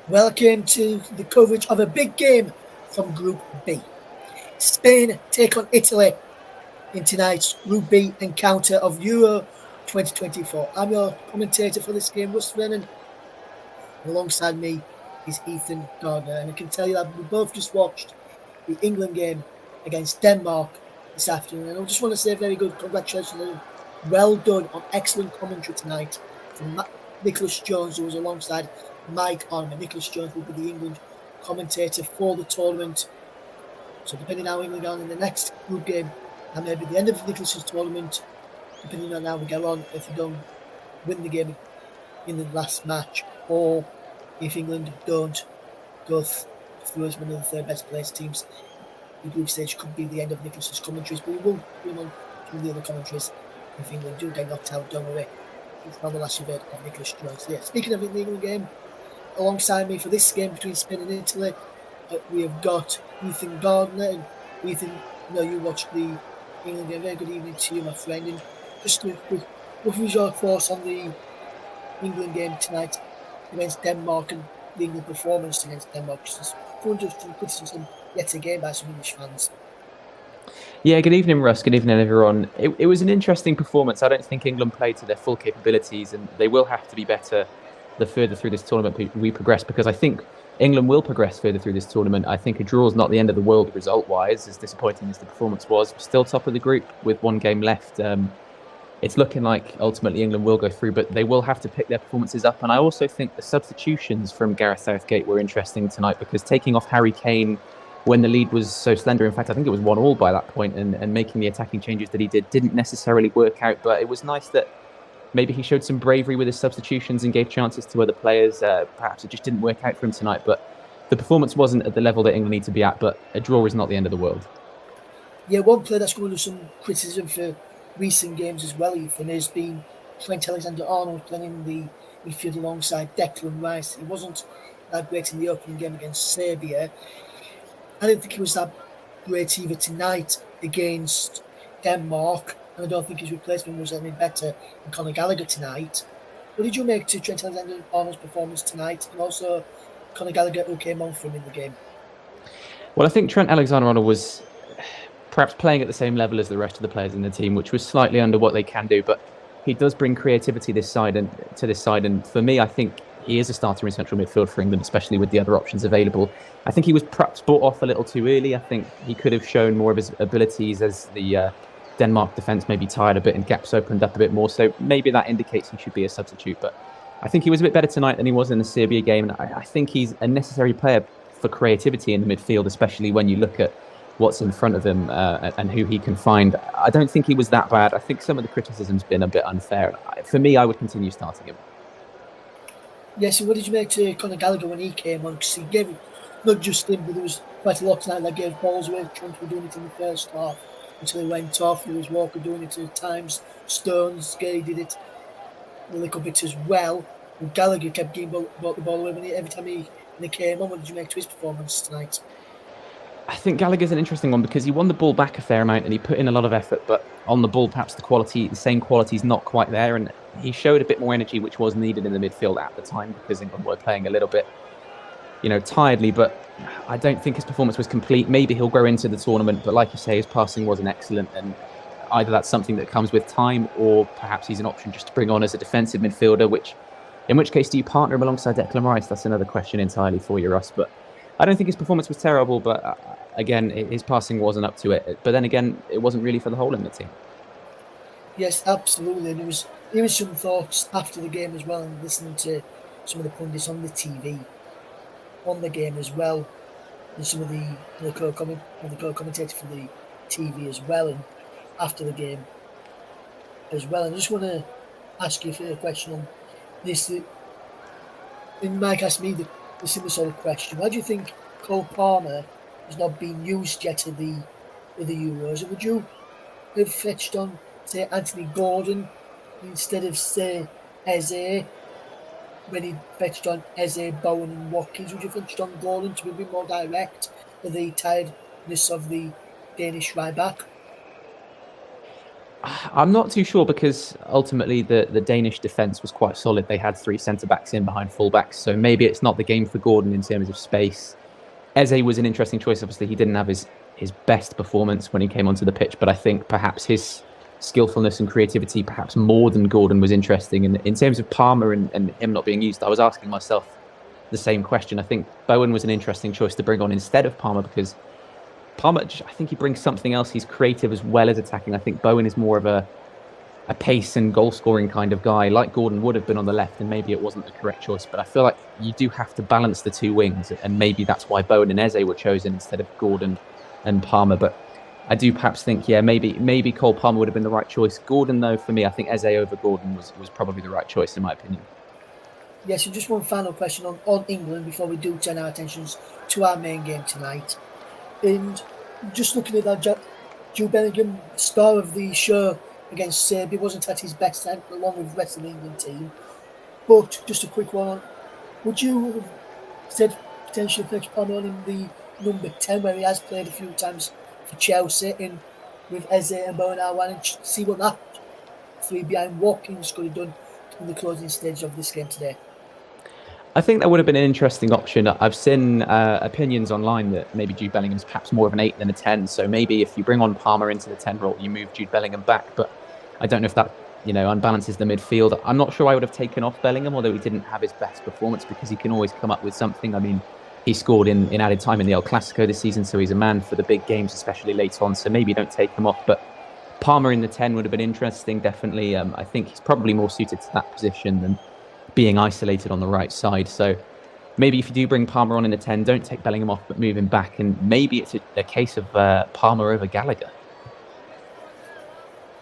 Welcome to the coverage of a big game from Group B. Spain take on Italy in tonight's Group B encounter of Euro 2024. I'm your commentator for this game, Russ Brennan, and alongside me is Ethan Gardner. And I can tell you that we both just watched the England game against Denmark this afternoon. And I just want to say a very good congratulations and well done on excellent commentary tonight from Nicholas Jones, who was alongside Mike Arnold. Nicholas Jones will be the England commentator for the tournament. So depending on how England are in the next group game, that may be the end of Nicholas's tournament, depending on how we get on, if we don't win the game in the last match, or if England don't go through as one of the third best placed teams. The group stage could be the end of Nicholas's commentaries, but we will bring on some of the other commentaries if England do get knocked out. Don't worry, it's not the last you've heard of Nicholas Jones. Yeah, speaking of the England game, alongside me for this game between Spain and Italy, we have got Ethan Gardner. And Ethan, you watched the England game. Very good evening to you, my friend. And just a quick, what was your thoughts on the England game tonight against Denmark and the England performance against Denmark? Just some criticism yet again by some English fans. Yeah, good evening, Russ. Good evening, everyone. It was an interesting performance. I don't think England played to their full capabilities, and they will have to be better the further through this tournament we progress, because I think England will progress further through this tournament. I think a draw is not the end of the world result-wise, as disappointing as the performance was. We're still top of the group with one game left. It's looking like ultimately England will go through, but they will have to pick their performances up. And I also think the substitutions from Gareth Southgate were interesting tonight, because taking off Harry Kane when the lead was so slender, in fact, I think it was 1-1 by that point, and making the attacking changes that he didn't necessarily work out. But it was nice that maybe he showed some bravery with his substitutions and gave chances to other players. Perhaps it just didn't work out for him tonight, but the performance wasn't at the level that England need to be at, but a draw is not the end of the world. Yeah, one player that's going to do some criticism for recent games as well, Ethan, has been Trent Alexander-Arnold playing in the midfield alongside Declan Rice. He wasn't that great in the opening game against Serbia. I don't think he was that great either tonight against Denmark, and I don't think his replacement was any better than Conor Gallagher tonight. What did you make to Trent Alexander-Arnold's performance tonight, and also Conor Gallagher, who came on for him in the game? Well, I think Trent Alexander-Arnold was perhaps playing at the same level as the rest of the players in the team, which was slightly under what they can do, but he does bring creativity to this side, and for me, I think he is a starter in central midfield for England, especially with the other options available. I think he was perhaps bought off a little too early. I think he could have shown more of his abilities as the Denmark defence maybe tired a bit and gaps opened up a bit more. So maybe that indicates he should be a substitute. But I think he was a bit better tonight than he was in the Serbia game. And I think he's a necessary player for creativity in the midfield, especially when you look at what's in front of him and who he can find. I don't think he was that bad. I think some of the criticism's been a bit unfair. For me, I would continue starting him. Yes, and what did you make to Conor Gallagher when he came on? Because he gave it, not just him, but there was quite a lot tonight that gave balls away. Trent were doing it in the first half until he went off. There was Walker doing it at times. Stones, Gay did it a little bit as well. And Gallagher kept getting brought the ball away every time he came on. What did you make to his performance tonight? I think Gallagher's an interesting one, because he won the ball back a fair amount and he put in a lot of effort, but on the ball, perhaps the same quality is not quite there. And he showed a bit more energy, which was needed in the midfield at the time, because England were playing a little bit, tiredly. But I don't think his performance was complete. Maybe he'll grow into the tournament, but like you say, his passing wasn't excellent. And either that's something that comes with time, or perhaps he's an option just to bring on as a defensive midfielder, in which case do you partner him alongside Declan Rice? That's another question entirely for you, Russ. But I don't think his performance was terrible, but again, his passing wasn't up to it. But then again, it wasn't really for the whole in the team. Yes, absolutely. There was some thoughts after the game as well, and listening to some of the pundits on the TV on the game as well, and some of the co-commentator for the TV as well, and after the game as well. And I just want to ask you a question on this. And Mike asked me the similar sort of question. Why do you think Cole Palmer has not been used yet at the Euros? And would you have fetched on, say, Anthony Gordon instead of, say, Eze, when he fetched on Eze, Bowen and Watkins? Would you have fetched on Gordon to be a bit more direct with the tiredness of the Danish right back? I'm not too sure because ultimately the Danish defence was quite solid. They had 3 centre-backs in behind full-backs, so maybe it's not the game for Gordon in terms of space. Eze was an interesting choice. Obviously, he didn't have his best performance when he came onto the pitch, but I think perhaps his skillfulness and creativity, perhaps more than Gordon, was interesting. And in terms of Palmer and him not being used, I was asking myself the same question. I think Bowen was an interesting choice to bring on instead of Palmer because Palmer, I think he brings something else. He's creative as well as attacking. I think Bowen is more of a pace and goal scoring kind of guy, like Gordon would have been on the left, and maybe it wasn't the correct choice. But I feel like you do have to balance the two wings, and maybe that's why Bowen and Eze were chosen instead of Gordon and Palmer. But I do perhaps think, maybe Cole Palmer would have been the right choice. Gordon, though, for me, I think Eze over Gordon was probably the right choice in my opinion. Yes, and just one final question on England before we do turn our attentions to our main game tonight. And just looking at that, Jude Bellingham, star of the show against Serbia, wasn't at his best time along with the rest of the England team. But just a quick one, would you have said potentially Fletcher Palmer on in the number 10 where he has played a few times for Chelsea and with Eze and Bowen Arwan and see what that three behind Watkins could have done in the closing stage of this game today? I think that would have been an interesting option. I've seen opinions online that maybe Jude Bellingham's perhaps more of an 8 than a 10. So maybe if you bring on Palmer into the 10 role, you move Jude Bellingham back. But I don't know if that unbalances the midfield. I'm not sure I would have taken off Bellingham, although he didn't have his best performance, because he can always come up with something. I mean, he scored in added time in the El Clasico this season, so he's a man for the big games, especially late on. So maybe don't take him off. But Palmer in the 10 would have been interesting, definitely. I think he's probably more suited to that position than being isolated on the right side. So maybe if you do bring Palmer on in the 10, don't take Bellingham off, but move him back. And maybe it's a case of Palmer over Gallagher.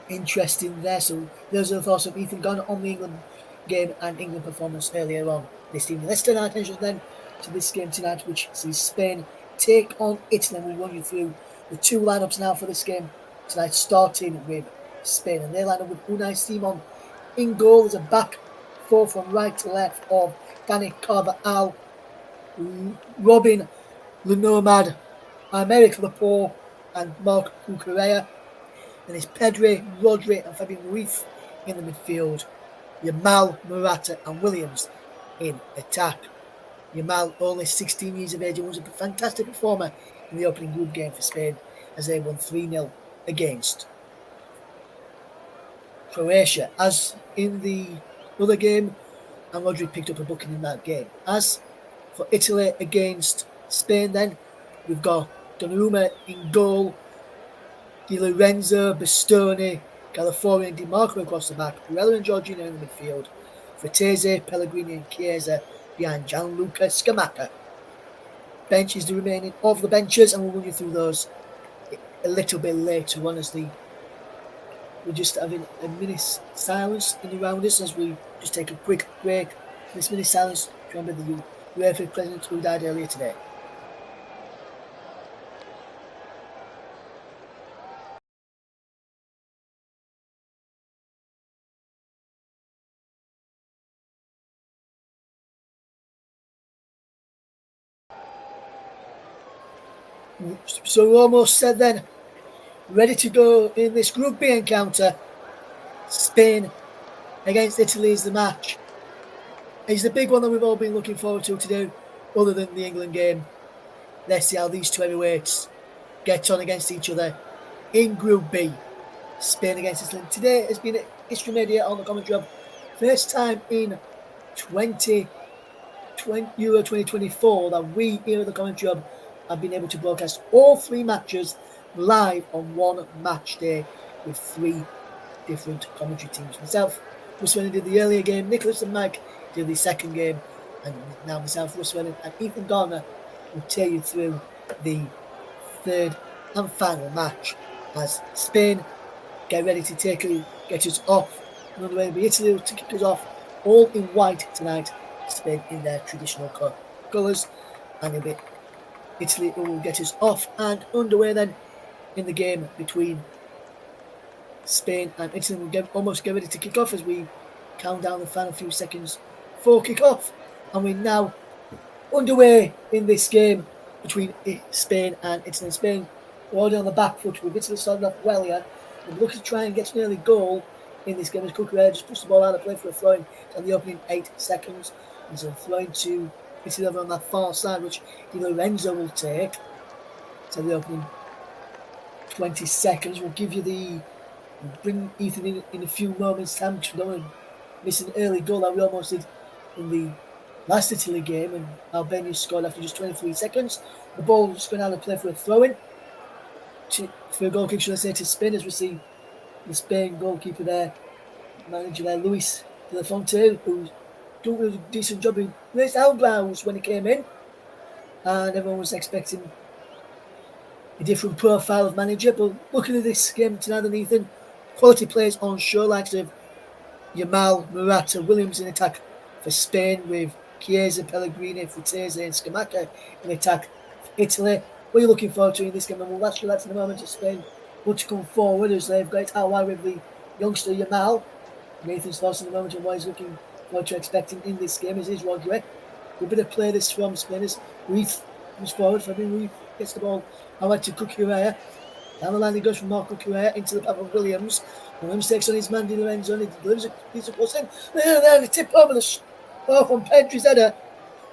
Interesting there. So those are the thoughts of Ethan Gunn on the England game and England performance earlier on this evening. Let's turn our attention then to this game tonight, which sees Spain take on Italy. We'll run you through the two lineups now for this game tonight, starting with Spain. And they line up with Unai Simon in goal as a back four from right to left of Dani Carvajal, Robin Le Nomad, Aymeric Laporte, and Marc Cucurella. Then it's Pedri, Rodri, and Fabian Ruiz in the midfield. Yamal, Morata, and Williams in attack. Yamal, only 16 years of age, and was a fantastic performer in the opening group game for Spain as they won 3-0 against Croatia. As in the other game, and Rodri picked up a booking in that game. As for Italy against Spain, then we've got Donnarumma in goal, Di Lorenzo, Bastoni, Calafiori and Di Marco across the back, Barella and Jorginho in the midfield, Frattesi, Pellegrini and Chiesa behind Gianluca Scamacca. Bench is the remaining of the benches, and we'll run you through those a little bit later on as we're just having a minute silence in the rounders as we just take a quick break. This minute silence to remember the UEFA president who died earlier today. So we're almost set then, ready to go in this Group B encounter. Spain against Italy is the match. It's the big one that we've all been looking forward to today, other than the England game. Let's see how these two heavyweights get on against each other in Group B. Spain against Italy. Today has been history made here on the commentary of first time in Euro 2024 that we here at the commentary hub have been able to broadcast all three matches live on one match day with three different commentary teams. Myself, Russ Welling did the earlier game, Nicholas and Mike did the second game, and now myself, Russ Welling, and Ethan Garner will take you through the third and final match as Spain get ready to get us off. Another way will be Italy to kick us off, all in white tonight. Spain in their traditional colours, and it'll be Italy who will get us off and underway then in the game between Spain and Italy. We'll almost get ready to kick off as we count down the final few seconds for kick off, and we're now underway in this game between Spain and Italy. Spain are already on the back foot with Italy starting off well here. We're looking to try and get an early goal in this game as Cucurella just puts the ball out of play for a throw-in on the opening 8 seconds. There's a throw-in to Italy over on that far side, which Di Lorenzo will take. So the opening 20 seconds will give you bring Ethan in a few moments' time, because we don't want to miss an early goal that we almost did in the last Italy game, and Albania scored after just 23 seconds. The ball is going out of play for a throw-in for a goal kick, should I say, to Spain, as we see the Spain goalkeeper there, manager there, Luis de la Fonte, who's doing a decent job. He raised eyebrows when he came in, and everyone was expecting a different profile of manager. But looking at this game tonight, and Ethan, quality players on show, like of Yamal, Morata, Williams in attack for Spain, with Chiesa, Pellegrini, Frattesi and Scamacca in attack for Italy. What are you looking forward to in this game? And we'll ask you that in a moment. As Spain want to come forward, as they've got it out wide with the youngster Yamal. Nathan's thoughts in a moment on what he's looking forward to expecting in this game. Is Rodri. We're going to play this from Spain as Ruiz comes forward. Fabian Ruiz gets the ball out to Cucurella. Down the line he goes from Marco Correa into the path of Williams. Williams takes on his man Di Lorenzo, and he delivers a piece of cross in. Then the tip over the ball from Pedri's header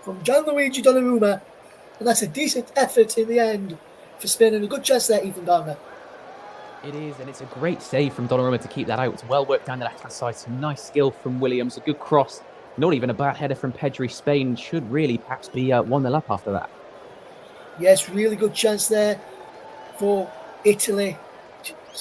from Gianluigi Donnarumma. And that's a decent effort in the end for Spain, and a good chance there, Ethan Gardner. It is, and it's a great save from Donnarumma to keep that out. It's well worked down the left-hand side. Some nice skill from Williams, a good cross. Not even a bad header from Pedri. Spain should really perhaps be 1-0 up after that. Yes, really good chance there for Italy.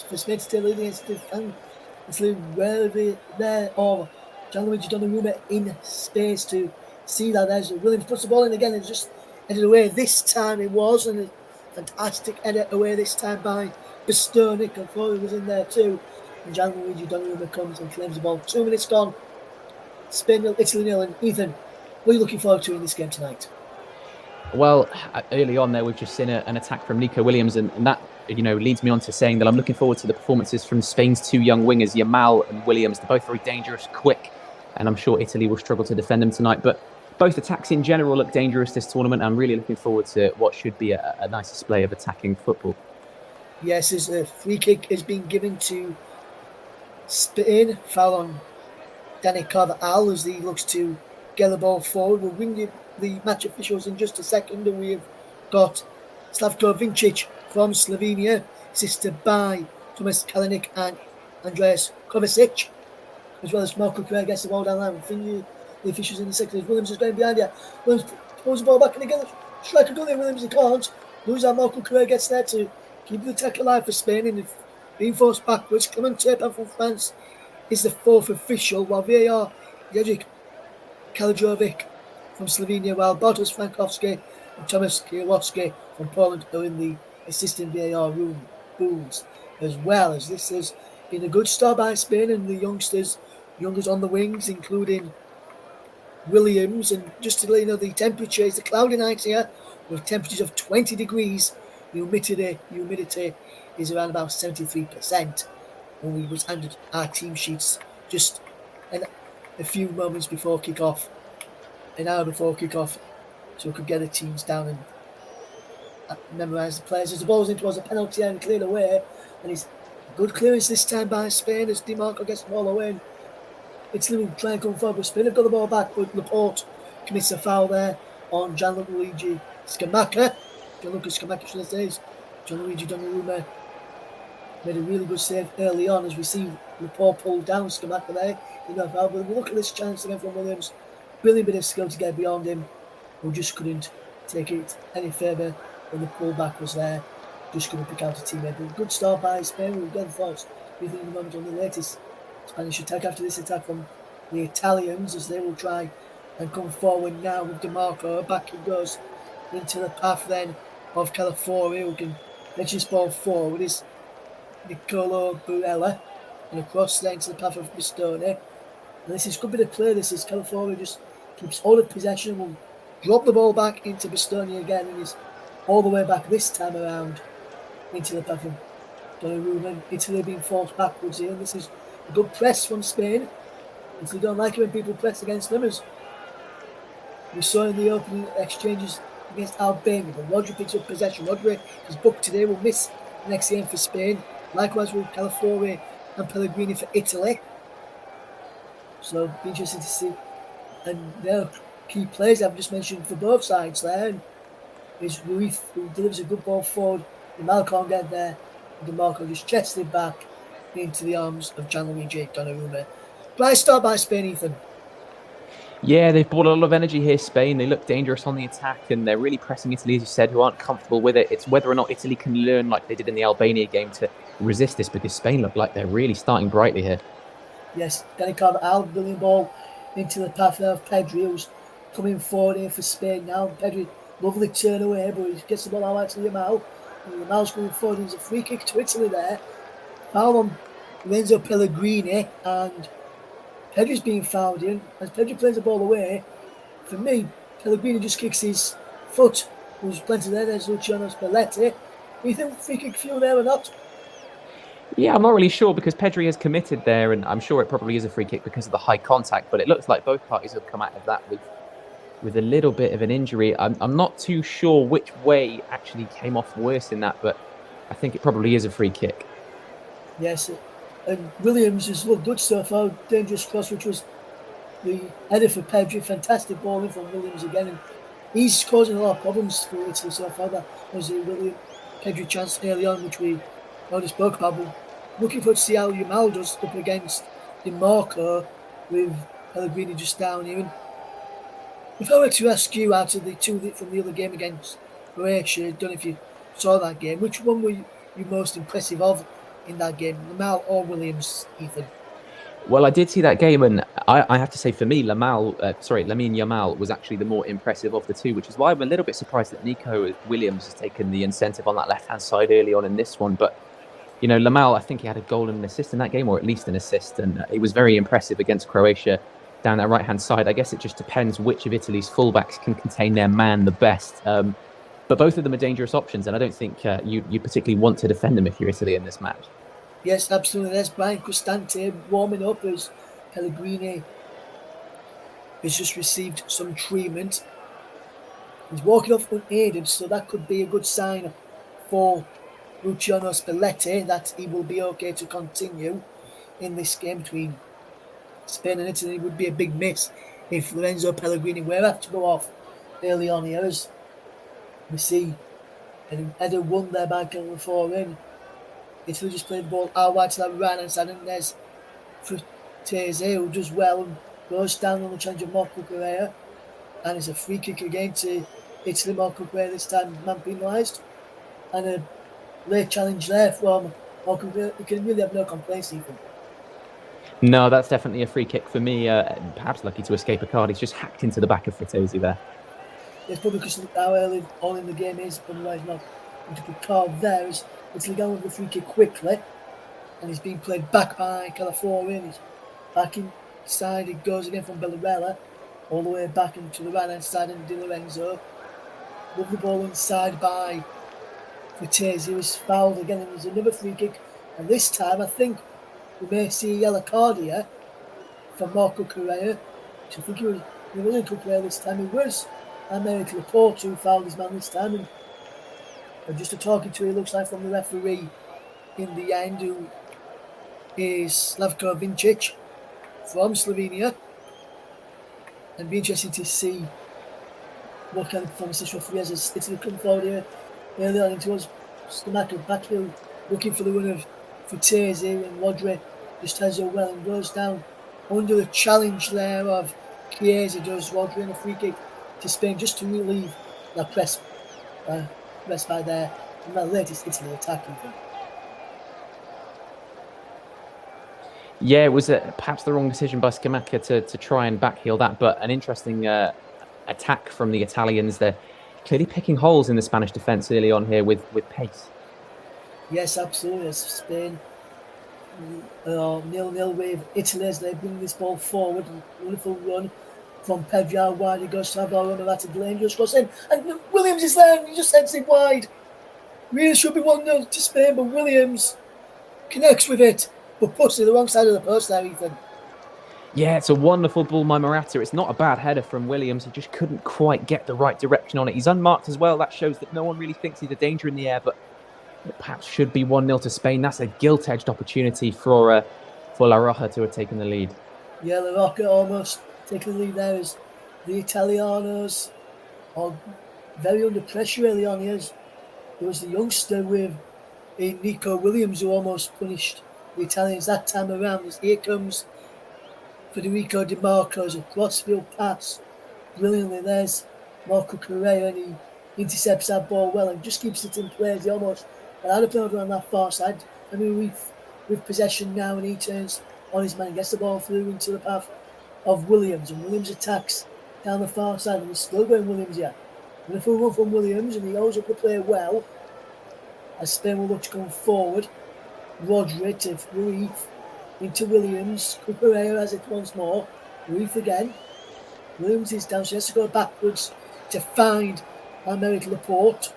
For Spain to still lead against Italy well there, or Gianluigi Donnarumma in space to see that. There's Williams puts the ball in again and just headed away. This time it was, and a fantastic header away this time by Bastoni. I thought he was in there too. And Gianluigi Donnarumma comes and claims the ball. 2 minutes gone. Spain 0, Italy 0. And Ethan, what are you looking forward to in this game tonight? Well, early on there, we've just seen an attack from Nico Williams, and that leads me on to saying that I'm looking forward to the performances from Spain's 2 young wingers, Yamal and Williams. They're both very dangerous, quick, and I'm sure Italy will struggle to defend them tonight. But both attacks in general look dangerous this tournament. I'm really looking forward to what should be a nice display of attacking football. Yes, as a free kick has been given to Spain. Foul on Dani Carvajal as he looks to get the ball forward. We'll ring the match officials in just a second, and we've got Slavko Vincic from Slovenia, assisted by Tomas Kalinic and Andreas Kovacic, as well as Marco Correa gets the ball down the line. The officials in the second. Williams is going behind here. Williams pulls the ball back and again. Striker go there. Williams, he can't. Lose out. Marco Correa gets there to keep the attack alive for Spain, and being forced backwards. Clement Turpin from France is the 4th official, while VAR Jedřich Kalijovic from Slovenia, while Bartosz Frankowski and Thomas Kierowski from Poland are in the assistant VAR rooms, as well. As this has been a good start by Spain, and the youngsters on the wings, including Williams. And just to let you know, the temperature is a cloudy night here with temperatures of 20 degrees. Humidity is around about 73%. When we was handed our team sheets just a few moments before kick-off, an hour before kick-off, so we could get the teams down and memorise the players. As the ball's in towards a penalty and cleared away, and it's a good clearance this time by Spain as Di Marco gets the ball away. Italy will try and come forward, but Spain have got the ball back, but Laporte commits a foul there on Gianluigi Scamacca. Gianluigi Donnarumma made a really good save early on, as we see Laporte pull down Scamacca there. But we look at this chance again from Williams. Brilliant bit of skill to get beyond him, who just couldn't take it any further when the pullback was there. Just couldn't pick out a teammate. But good start by Spain. We'll get the thoughts in the moment on the latest Spanish attack after this attack from the Italians, as they will try and come forward now with Di Marco. Back he goes into the path then of Calafiori, who can let his ball forward. Is Nicolo Burella, and across then to the path of Bastoni. And this is a good bit of play. This is Calafiori just keeps hold of possession, will drop the ball back into Bastoni again, and is all the way back this time around into the path of Donnarumma. Italy being forced backwards here. And this is a good press from Spain. Italy don't like it when people press against them, as we saw in the opening exchanges against Albania. But Rodri picks up possession. Rodri is booked today, will miss the next game for Spain. Likewise with Calafiore and Pellegrini for Italy. So be interesting to see. And their key players I've just mentioned for both sides there is Ruiz, who delivers a good ball forward. Yamal can't get there. DeMarco just chests it back into the arms of Gianluigi Donnarumma. Bright start by Spain, Ethan. Yeah, they've brought a lot of energy here, Spain. They look dangerous on the attack, and they're really pressing Italy, as you said, who aren't comfortable with it. It's whether or not Italy can learn, like they did in the Albania game, to resist this, because Spain look like they're really starting brightly here. Yes, Danny Carvajal, brilliant ball into the path of Pedri, who's coming forward here for Spain now. Pedri, lovely turn away, but he gets the ball out to Yamal. And Yamal's going forward. There's a free kick to Italy there. Foul on Lorenzo Pellegrini, and Pedri's being fouled in. As Pedri plays the ball away, for me, Pellegrini just kicks his foot. There's plenty there. There's Luciano Spalletti. Do you think free kick for you there or not? Yeah, I'm not really sure, because Pedri has committed there, and I'm sure it probably is a free kick because of the high contact, but it looks like both parties have come out of that with a little bit of an injury. I'm not too sure which way actually came off worse in that, but I think it probably is a free kick. Yes, and Williams has looked good so far. Dangerous cross, which was the header for Pedri. Fantastic ball in from Williams again, and he's causing a lot of problems for Italy so far. That was a William Pedri chance early on, which we already spoke about. But looking forward to see how Yamal does up against DiMarco with Pellegrini just down here. And if I were to ask you, out of the two from the other game against Croatia, I don't know if you saw that game, which one were you most impressive of in that game, Yamal or Williams, Ethan? Well, I did see that game, and I have to say, for me, Lamine Yamal was actually the more impressive of the two, which is why I'm a little bit surprised that Nico Williams has taken the incentive on that left-hand side early on in this one. But, you know, Lamine, I think he had a goal and an assist in that game, or at least an assist, and it was very impressive against Croatia down that right-hand side. I guess it just depends which of Italy's fullbacks can contain their man the best. But both of them are dangerous options, and I don't think you particularly want to defend them if you're Italy in this match. Yes, absolutely. There's Brian Cristante warming up as Pellegrini has just received some treatment. He's walking off unaided, so that could be a good sign for Luciano Spalletti that he will be okay to continue in this game between Spain and Italy. It would be a big miss if Lorenzo Pellegrini were have to go off early on here, as we see an header won there by Calafiore. Italy just played the ball out wide to that right hand side, and there's Frattesi, who does well and goes down on the challenge of Marco Correa. And it's a free kick again to Italy. Marco Correa this time man penalised. And a late challenge there from Marco Correa. You can really have no complaints, Ethan. No, that's definitely a free kick for me. Perhaps lucky to escape a card. He's just hacked into the back of Frattesi there. It's probably because of how early on in the game is, otherwise not going to put card there. Italy going with the free kick quickly, and he's being played back by Calafiore. He's back inside. It goes again from Bellarella, all the way back into the right hand side, and Di Lorenzo. Lovely ball inside by Frattesi, who was fouled again, and there's another free kick. And this time, I think we may see a yellow card here for Marco Correa, which I think he wasn't Correa this time. It was Aymeric Laporte who fouled his man this time, and just a talking to, it looks like, from the referee in the end, who is Slavko Vincic from Slovenia. And be interesting to see what kind of performance this referee has as Italy come forward here early on into us. Scamacca backhill looking for the run of Frattesi, and Rodri just has it well and goes down under the challenge there of Chiesa, does Rodri, and a free kick to Spain just to relieve that press by there from that latest Italy attack, even. Yeah, it was perhaps the wrong decision by Scamacca to try and backheel that, but an interesting attack from the Italians. They're clearly picking holes in the Spanish defence early on here with pace. Yes, absolutely. As Spain 0-0 with Italy as they bring this ball forward. Wonderful run from Pedri out wide. He goes to Alvaro, that's a dangerous cross in. And Williams is there, and he just heads it wide. Really should be 1-0 to Spain, but Williams connects with it, but puts it the wrong side of the post there, Ethan. Yeah, it's a wonderful ball by Morata. It's not a bad header from Williams. He just couldn't quite get the right direction on it. He's unmarked as well. That shows that no one really thinks he's a danger in the air, but it perhaps should be 1-0 to Spain. That's a gilt-edged opportunity for La Roja to have taken the lead. Yeah, La Roja almost taking the lead there as the Italianos are very under pressure early on. There was the youngster with Nico Williams who almost punished the Italians that time around. As here comes Federico Di Marco's a crossfield pass. Brilliantly, there's Marco Correa, and he intercepts that ball well and just keeps it in play. He almost had a player on that far side. I mean, with possession now, and he turns on his man and gets the ball through into the path of Williams, and Williams attacks down the far side, and he's still going Williams here. And if we run from Williams, and he holds up the play well, as Spain will look to come forward, Rodri to Ruiz into Williams. Correa has it once more. Ruiz again. Williams is down, so he has to go backwards to find Aymeric Laporte.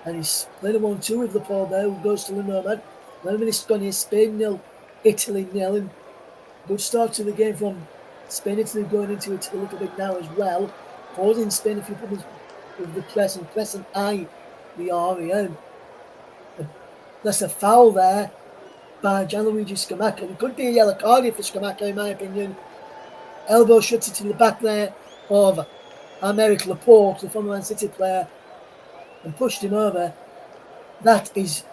And he's playing a 1-2 with Laporte there, who goes to the Nomad. 11 minutes gone here, Spain 0, Italy 0. And good start to the game from Spain. Italy going into it a little bit now as well. Causing Spain a few problems with the press and eye the area. That's a foul there by Gianluigi Scamacca. It could be a yellow card for Scamacca, in my opinion. Elbow shuts it in the back there of Aymeric Laporte, the former Man City player, and pushed him over. That is,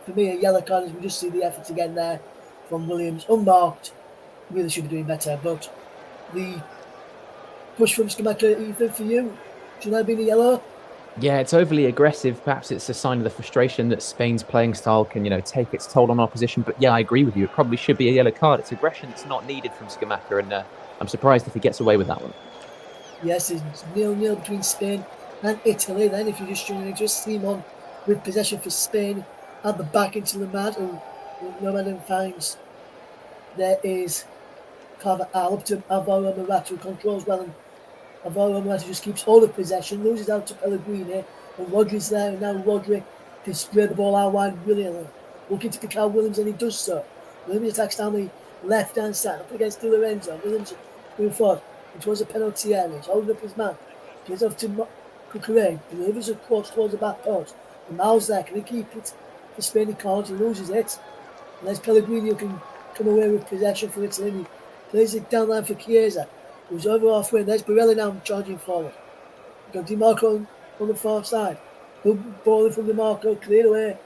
for me, a yellow card, as we just see the effort again there from Williams. Unmarked. Really should be doing better, but the push from Scamacca, Ethan, for you, should that have been a yellow? Yeah, it's overly aggressive. Perhaps it's a sign of the frustration that Spain's playing style can, take its toll on opposition. But yeah, I agree with you. It probably should be a yellow card. It's aggression that's not needed from Scamacca, and I'm surprised if he gets away with that one. Yes, it's 0-0 between Spain and Italy. Then, if you're just tuning in, just see him on with possession for Spain at the back into the mat, who Nomad finds there is Carvajal up to Alvaro Morata, who controls well, and Alvaro Morata just keeps all the possession, loses out to Pellegrini, and Rodri's there, and now Rodri can spray the ball out wide brilliantly, looking to pick out Williams, and he does so. Williams attacks down the left-hand side, up against Di Lorenzo. Williams moving forward, it was a penalty area, he's holding up his man, gives off to Cucurella, delivers across towards the back post, and Miles there, can he keep it for Spain? He can't, he loses it, and there's Pellegrini who can come away with possession for Italy, and he plays it down line for Chiesa, who's over halfway. There's Barella now charging forward. We've got Di Marco on the far side. Good ball in from Di Marco, cleared away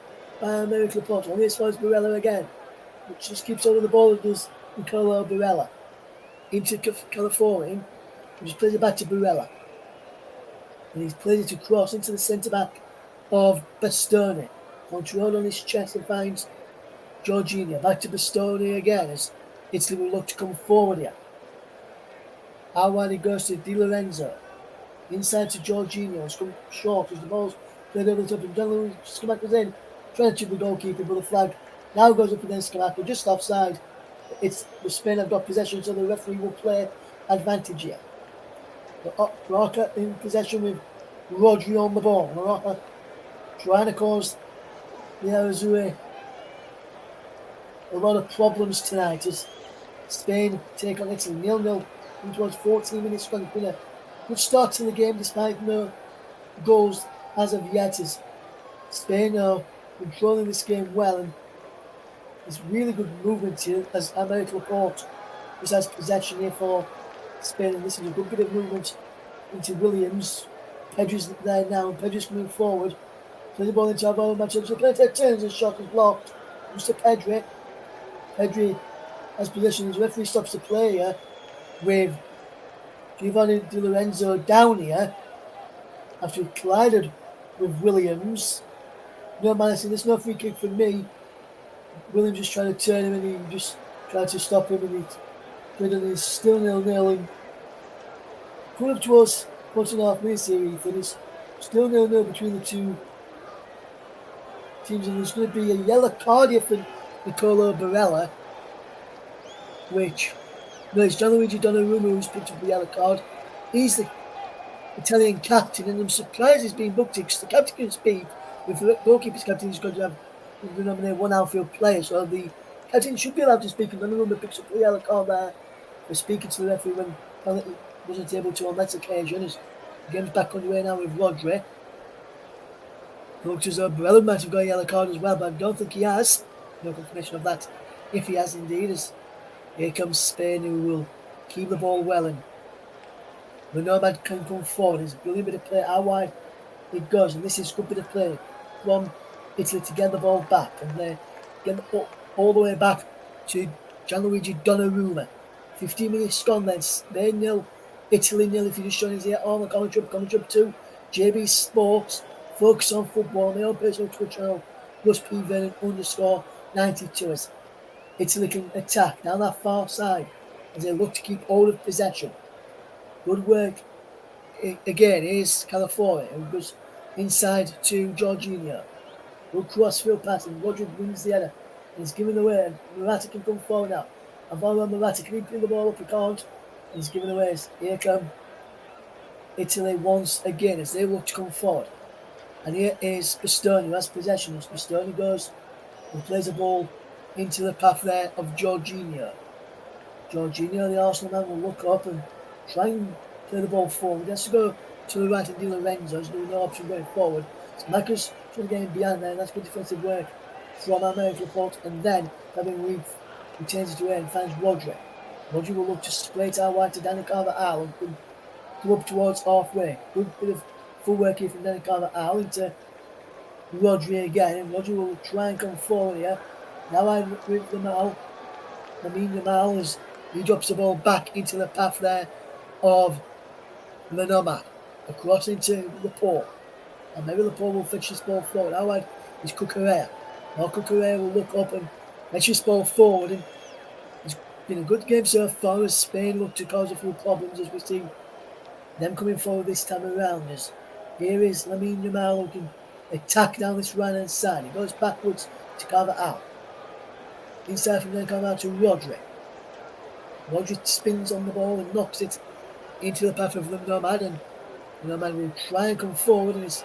by Aymeric Laporte. Only as far as Barella again, which just keeps over the ball and does Nicola Barella. Into California, and just plays it back to Barella. And he's played it across into the centre back of Bastoni. Control on his chest and finds Jorginho. Back to Bastoni again as Italy will look to come forward here. Out wide he goes to Di Lorenzo. Inside to Jorginho. It's come short as the ball's played over the top. And Gianluigi Scamacca's in. Trying to chip the goalkeeper, but the flag now goes up against Scamacca, just offside. It's the Spain have got possession, so the referee will play advantage here. Morata in possession with Rodri on the ball. Morata trying to cause the Azzurri a lot of problems tonight as Spain take on Italy 0-0 towards 14 minutes. It's been a good start to the game despite no goals as of yet, as Spain are controlling this game well, and there's really good movement here as Aymeric Laporte just has possession here for Spain, and this is a good bit of movement into Williams. Pedri's there now, and Pedri's coming forward. Play the ball into Alvaro Morata. So Pedri turns, and shot is blocked. Comes to Pedri. Pedri has possession. His referee stops the play here with Giovanni Di Lorenzo down here after he collided with Williams. No man, there's no free kick for me. Williams just trying to turn him, and he just tried to stop him, and he's still 0-0. And coming up towards 4.5 minutes here, Ethan, it's still 0-0 between the two teams, and there's going to be a yellow card here for Nicola Barella, which it's Gianluigi Donnarumma who's picked up the yellow card. He's the Italian captain, and I'm surprised he's being booked because the captain can speak. With the goalkeeper's captain, he's got to have the nominate one outfield player, so the captain should be allowed to speak, and Donnarumma picks up the yellow card there for speaking to the referee when he wasn't able to on that occasion. As the game's back underway now with Rodri. Looks as though Barella might have got a yellow card as well, but I don't think he has. No confirmation of that. If he has indeed, as here comes Spain, who will keep the ball well, and the Nomad can come forward. It's a brilliant bit of play. How wide it goes, and this is a good bit of play from Italy to get the ball back, and they get the ball all the way back to Gianluigi Donnarumma. 15 minutes gone then. Spain 0, Italy 0. If you're just showing us here on the commentary up to JB Sports. Focus on football. My own personal Twitter channel, +PVernon_92. As Italy can attack down that far side as they look to keep hold of possession. Good work. Again, here's Calafiori, who goes inside to Jorginho. Good crossfield passing. Rodri wins the header. He's given away, and Morata can come forward now. Alvaro Morata, can he bring the ball up? He can't. He's given away. Here come Italy once again as they look to come forward. And here is Bastoni, who has possession. As Bastoni goes and plays the ball into the path there of Jorginho. Jorginho, the Arsenal man, will look up and try and play the ball forward. He has to go to the right and Di Lorenzo. There's no option going forward. So Marcus trying to get him behind there, and that's good defensive work from Aymeric Laporte. And then Fabian Ruiz returns it away and finds Rodri. Rodri will look to spray it out wide to Dani Carvajal and can come up towards halfway. Good bit of full work here from Dani Carvajal into Rodri again, and Rodri will try and come forward here. Now I'm with Lamine Yamal as he drops the ball back into the path there of the Nomad. Across into Laporte. And maybe Laporte will fetch this ball forward. How wide is Cucurella? Now Cucurella will look up and fetch this ball forward. And it's been a good game so far as Spain look to cause a few problems as we see them coming forward this time around. As here is Lamine Yamal who can attack down this right hand side. He goes backwards to Carvajal. Inside from there, Carvajal to Rodri. Rodri spins on the ball and knocks it into the path of the Nomad, and the Nomad will try and come forward, and it's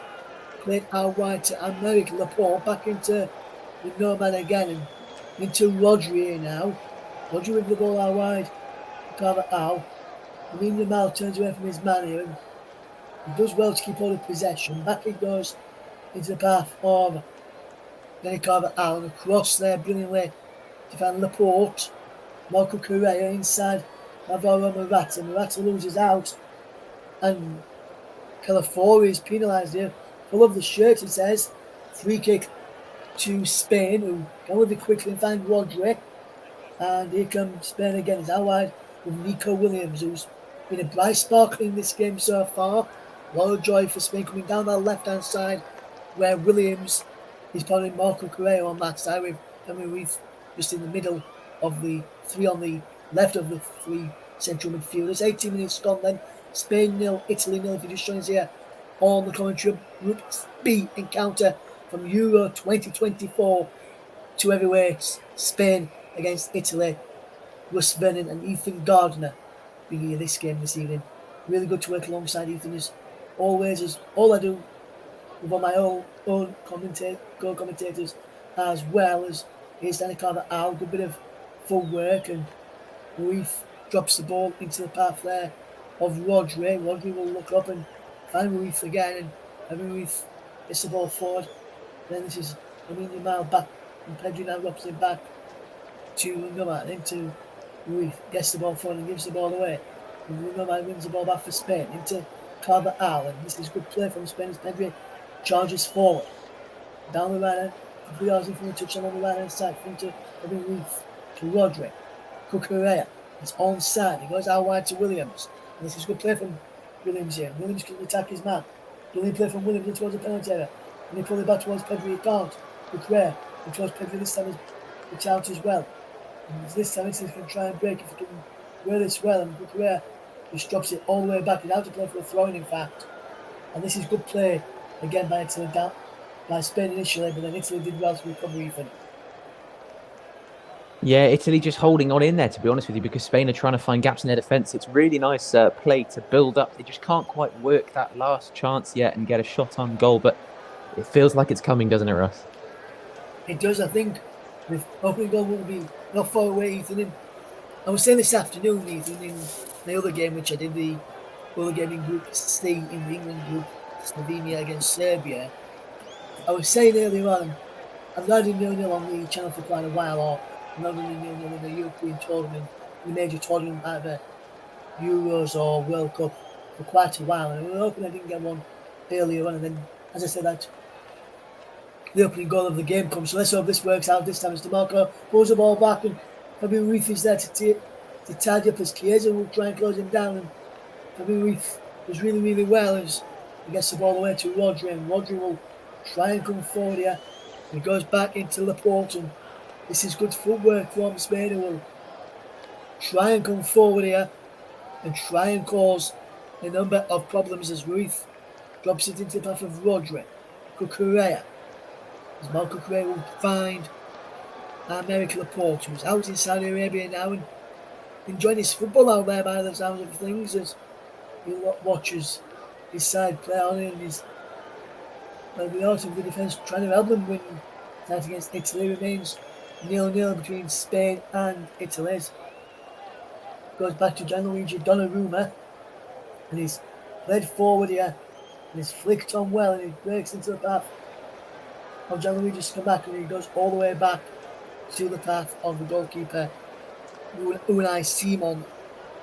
played out wide to Aymeric Laporte, back into the Nomad again, and into Rodri here now. Rodri with the ball out wide, Carvajal. Lamine Yamal turns away from his man here, and he does well to keep hold of possession. Back it goes into the path of Dani Carvajal, and across there brilliantly to find Laporte. Marco Correa inside Alvaro Morata. Morata loses out, and Calafiori is penalised here. Full of the shirt, it says. Free kick to Spain, who can live it quickly and find Rodri. And here comes Spain again. It's out wide with Nico Williams, who's been a bright spark in this game so far. A lot of joy for Spain coming down that left-hand side, where Williams is putting Marco Correa on that side, with Fabian Ruiz just in the middle of the three on the left of the three central midfielders. 18 minutes gone then. Spain 0, Italy 0. If you just join us here on the commentary, Group B encounter from Euro 2024 to heavyweights. Spain against Italy. Russ Vernon and Ethan Gardner being here this game this evening. Really good to work alongside Ethan as always, as all I do with all my own co-commentators, as well as here's Dani Carvajal. Good bit of full work, and Ruiz drops the ball into the path there of Rodri. Rodri will look up and find Ruiz again, and Ruiz gets the ball forward. Then this is Lamine Yamal back, and Pedri now drops it back to Nomad, into Ruiz, gets the ball forward and gives the ball away. Nomad wins the ball back for Spain into Carvajal, and this is good play from Spain as Pedri charges forward. Down the right hand, 3 yards in from the touchline on the right hand side, into Ruiz to Rodri. Cucurella is onside. He goes out wide to Williams. And this is good play from Williams here. Williams can attack his man. Brilliant play from Williams in towards the penalty area. And he pull it back towards Pedri. He can't. Cucurella and towards Pedri this time is out as well. And this time Italy can try and break if he can wear this well. And Cucurella just drops it all the way back. He's out to play for a throw-in, in fact. And this is good play again by Italy, by Spain initially, but then Italy did well to recover even. Yeah, Italy just holding on in there, to be honest with you, because Spain are trying to find gaps in their defence. It's really nice play to build up. They just can't quite work that last chance yet and get a shot on goal, but it feels like it's coming, doesn't it, Russ? It does. I think the opening goal will be not far away, Ethan. And I was saying this afternoon, Ethan, in the other game, which I did, the other game in Group C in the England group, Slovenia against Serbia. I was saying earlier on, I've not done 0-0 on the channel for quite a while, or I've not done 0-0 in the European tournament, in the major tournament, either Euros or World Cup, for quite a while. And we were hoping I didn't get one earlier on. And then, as I said, that the opening goal of the game comes. So let's hope this works out this time. As DeMarco pulls the ball back, and Fabian Ruiz is there to tidy up as Chiesa will try and close him down. And Fabian Ruiz does really, really well as he gets the ball away to Rodri, and Rodri will try and come forward here. He goes back into Laporte, and this is good footwork from Spain, who will try and come forward here and try and cause a number of problems as Ruiz drops it into the path of Rodri. Cucurella. As Marco Correa will find Aymeric Laporte, who's out in Saudi Arabia now and enjoying his football out there by the sounds of things as he watches his side play on, and his the art of the defence trying to help them win that against Italy. Remains 0-0 between Spain and Italy. Goes back to Gianluigi Donnarumma, and he's led forward here, and he's flicked on well, and he breaks into the path of Gianluigi's come back, and he goes all the way back to the path of the goalkeeper Unai Simon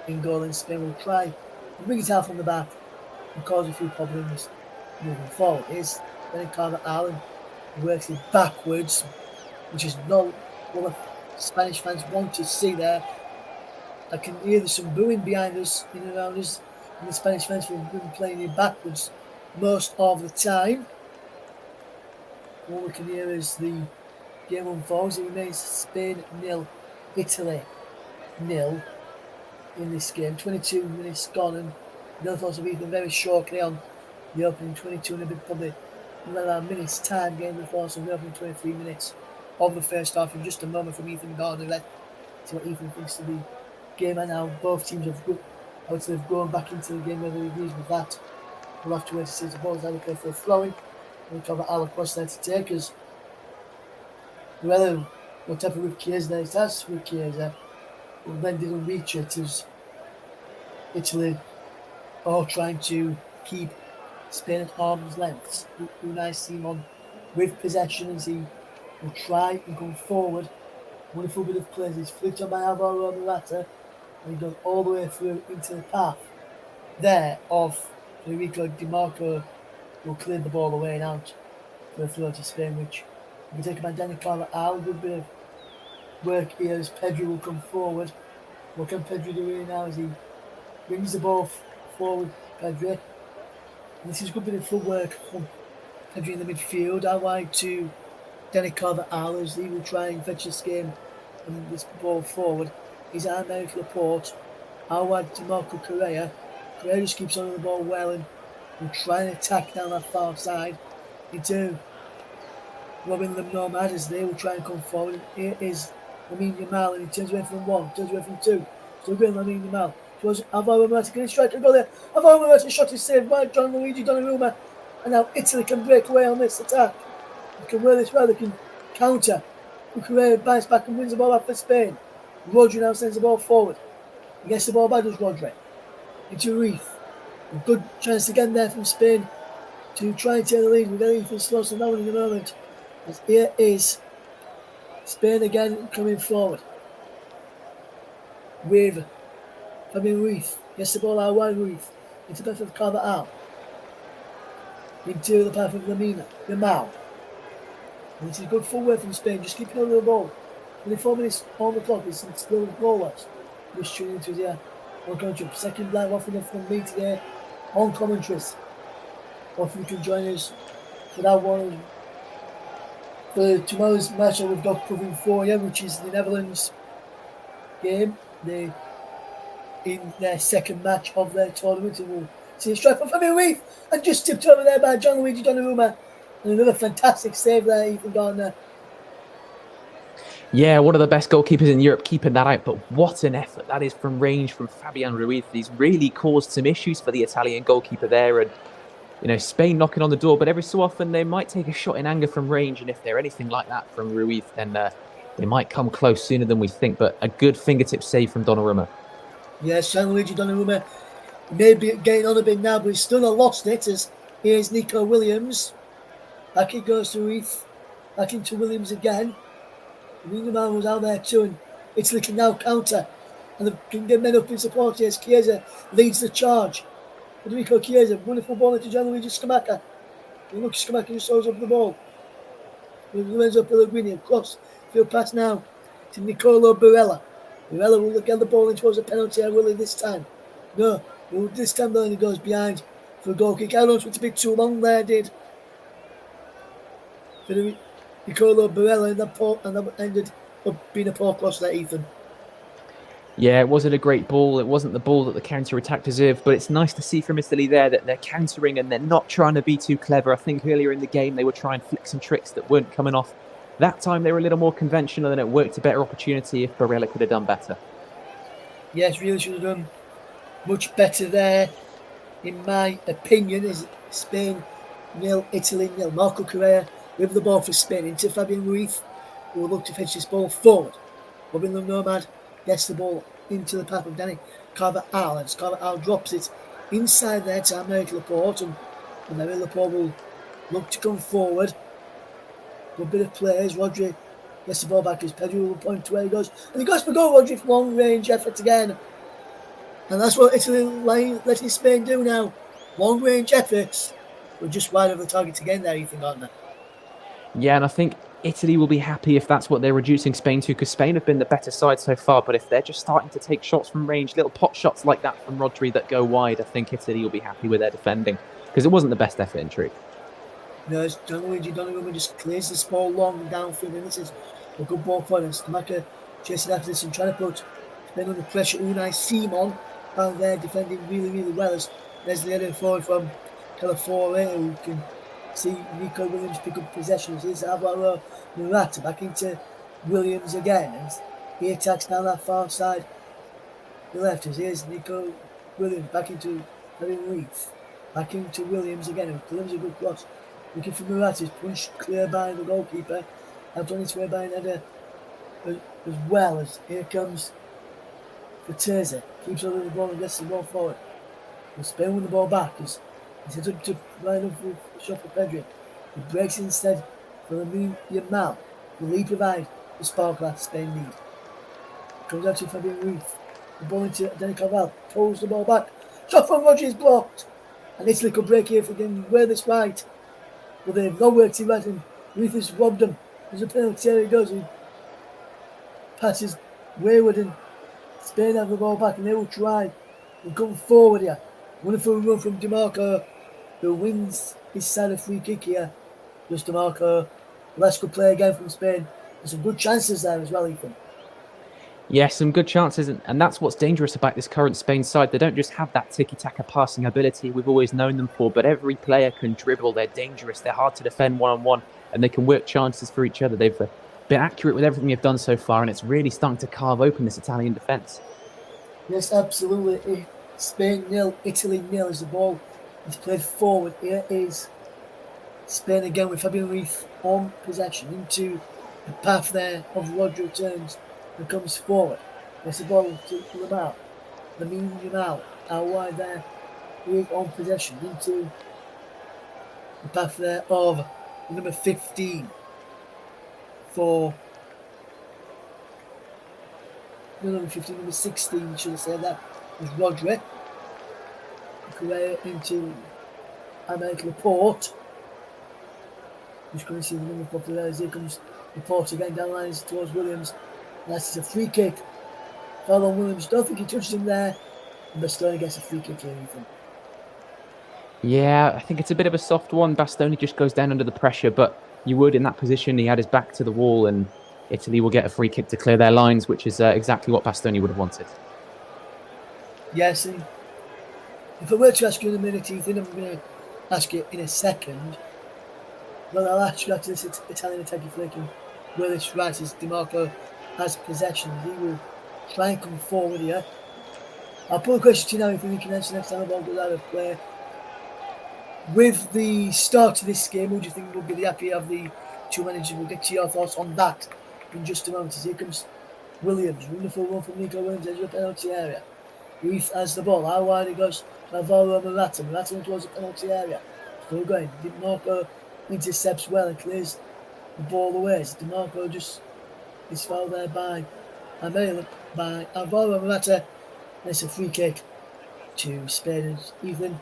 in goal, and Spain will try and bring it out from the back and cause a few problems moving forward. Here's Dani Carvajal, works it backwards, which is not what the Spanish fans want to see there. I can hear some booing behind us, in and around us, and the Spanish fans have been playing it backwards most of the time. What we can hear as the game unfolds, it remains Spain 0, Italy 0 in this game. 22 minutes gone, and no thoughts of Ethan very shortly on the opening 22 and a bit, probably another minute's time. Game the thoughts of the opening 23 minutes of the first half. In just a moment from Ethan Gardner, let's see what Ethan thinks of the game and how both teams have gone back into the game, whether he agrees with that. We'll have to wait to see the ball's out for a throw-in. We'll cover Al across there to take us. Whether whatever with Chiesa, it has with Chiesa, but then didn't reach it as Italy all trying to keep Spain at arm's length. Unai Simon with possession as he will try and come forward. Wonderful bit of play. He's flicked on by Alvaro Morata, and he goes all the way through into the path there of Federico Di Marco, will clear the ball away and out for a throw to Spain, which will be taken by Dani Carvajal. A good bit of work here as Pedri will come forward. What can Pedri do here now as he brings the ball forward, Pedri? And this is a good bit of footwork from Pedri in the midfield, out wide to Dani Carvajal as he will try and fetch this game and this ball forward. He's Aymeric Laporte, out wide to Marco Correa. Correa just keeps on the ball well and will try and attack down that far side into Robin Nomad as they will try and come forward. Here is Lamine Yamal, and he turns away from one, turns away from two. Still going Lamine Yamal. Towards Alvaro Morata, can he strike a goal there? Alvaro Morata shot is saved by Gianluigi Donnarumma, and now Italy can break away on this attack. They can wear this well, they can counter. Correa bites back and wins the ball back for Spain. Rodri now sends the ball forward. He gets the ball back, does Rodri. Into Ruiz. A good chance again there from Spain to try and take the lead. We're getting Ethan Slaughter now in the moment. As here is Spain again coming forward with Fabian Ruiz. Gets the ball out wide, Ruiz. Into the path of Carvajal. Into the path of Lamine Yamal. And this is good footwork from Spain, just keeping on the ball. 24 minutes on the clock, it's still goalless. Just tuning into the on commentary. Second live offering from me today on commentaries. If you can join us for that one. For tomorrow's match that we've got covering for you, which is the Netherlands game. In their second match of their tournament, and we'll see a strike from Fabian Ruiz, and just tipped over there by Gianluigi Donnarumma. And another fantastic save there, Ethan Gardner. Yeah, one of the best goalkeepers in Europe keeping that out, but what an effort that is from range from Fabian Ruiz. He's really caused some issues for the Italian goalkeeper there, and Spain knocking on the door, but every so often they might take a shot in anger from range, and if they're anything like that from Ruiz, then they might come close sooner than we think, but a good fingertip save from Donnarumma. Yes, Gianluigi Donnarumma may be getting on a bit now, but he's still not lost it, as here's Nico Williams. Back it goes to Ruiz. Back into Williams again. Wingman was out there too, and Italy can now counter. And they can get men up in support as Chiesa leads the charge. Federico Chiesa, wonderful ball into Gianluigi Scamacca. Look, Scamacca just throws up the ball. Lorenzo Pellegrini across field pass now to Nicolo Barella. Barella will get the ball in towards the penalty area, will he this time? No, this time though he goes behind for a goal kick. I don't want to be too long there, did. Nicolo Barella and that ended up being a poor cross there, Ethan. Yeah, it wasn't a great ball. It wasn't the ball that the counter-attack deserved, but it's nice to see from Italy there that they're countering and they're not trying to be too clever. I think earlier in the game they were trying flicks and tricks that weren't coming off. That time they were a little more conventional and it worked a better opportunity if Barella could have done better. Yes, really should have done much better there. In my opinion, is Spain 0, Italy 0. Marco Correa with the ball for Spain into Fabian Ruiz, who will look to fetch this ball forward. Robin the Nomad gets the ball into the path of Danny Carvajal, and Carvajal drops it inside there to Aymeric Laporte, and Aymeric Laporte will look to come forward. Good bit of play as Rodri gets the ball back as Pedro will point to where he goes, and he goes for goal. Rodri for long range effort again, and that's what Italy letting Spain do now. Long range efforts, but just wide of the target again there, Ethan Gardner. Yeah, and I think Italy will be happy if that's what they're reducing Spain to, because Spain have been the better side so far. But if they're just starting to take shots from range, little pot shots like that from Rodri that go wide, I think Italy will be happy with their defending, because it wasn't the best effort in truth. No, it's Gianluigi Donnarumma just clears this ball long downfield, and this is a good ball for them. Scamacca chasing after this and trying to put Spain under pressure. Unai Simon out there defending really, really well as there's the header forward from Calafiore, who can see Nico Williams pick up possession. Here's Alvaro Morata back into Williams again, and he attacks down that far side. The left is here's Nico Williams back into Fabian Ruiz, back into Williams again, and Williams a good cross. Looking for Morata, punched clear by the goalkeeper, out on its way by an header as well as here comes Forteza, keeps hold of the ball and gets the ball forward. And Spain win the ball back as he's heads up to line up with a shot for Pedri. He breaks instead for Lamine Yamal. Will he provide the spark that Spain need? Comes out to Fabian Ruiz. The ball into Dani Carvajal, pulls the ball back. Shot from Rodri is blocked. And Italy could break here if they can wear this right. But they've not worked it right, and Ruiz has robbed them. There's a penalty, there he goes. He passes wayward, and Spain have the ball back, and they will try and come forward here. Wonderful run from DiMarco, who wins his side of free kick here. Just DiMarco. Let's go play again from Spain. There's some good chances there as well, Ethan. Yeah, some good chances, and that's what's dangerous about this current Spain side. They don't just have that tiki-taka passing ability we've always known them for, but every player can dribble. They're dangerous. They're hard to defend one-on-one, and they can work chances for each other. They've been accurate with everything they've done so far, and it's really starting to carve open this Italian defence. Yes, absolutely. Spain 0, Italy 0 as the ball is played forward. Here is Spain again with Fabian Ruiz on possession into the path there of Rodri turns and comes forward. There's the ball to Yamal. Lamine Yamal out wide there. He is on possession into the path there of number 15 for number 15, number 16, should have said that, was Rodri. Correa into Aymeric Laporte. Just going to see the number 4 there. Here comes Laporte again down lines towards Williams. That's a free kick. Foul on Williams. Don't think he touched him there. And Bastoni gets a free kick here, Ethan. Yeah, I think it's a bit of a soft one. Bastoni just goes down under the pressure, but you would in that position. He had his back to the wall, and Italy will get a free kick to clear their lines, which is exactly what Bastoni would have wanted. Yes, and if I were to ask you in a minute, Ethan, I'm going to ask you in a second. Well, I'll ask you after this Italian attacking flick and where this right as DiMarco has possession. He will try and come forward here. I'll put a question to you now if you can answer next time the ball goes out of play. With the start of this game, who do you think will be the happier of the two managers? We'll get to your thoughts on that in just a moment. As here comes Williams. Wonderful run from Nico Williams edge of the penalty area. Ruiz has the ball. How wide it goes to Alvaro Morata. Morata towards the penalty area. Still going. DiMarco intercepts well and clears the ball away. DeMarco just is fouled there by Alvaro Morata. And it's a free kick to Spain. Ethan,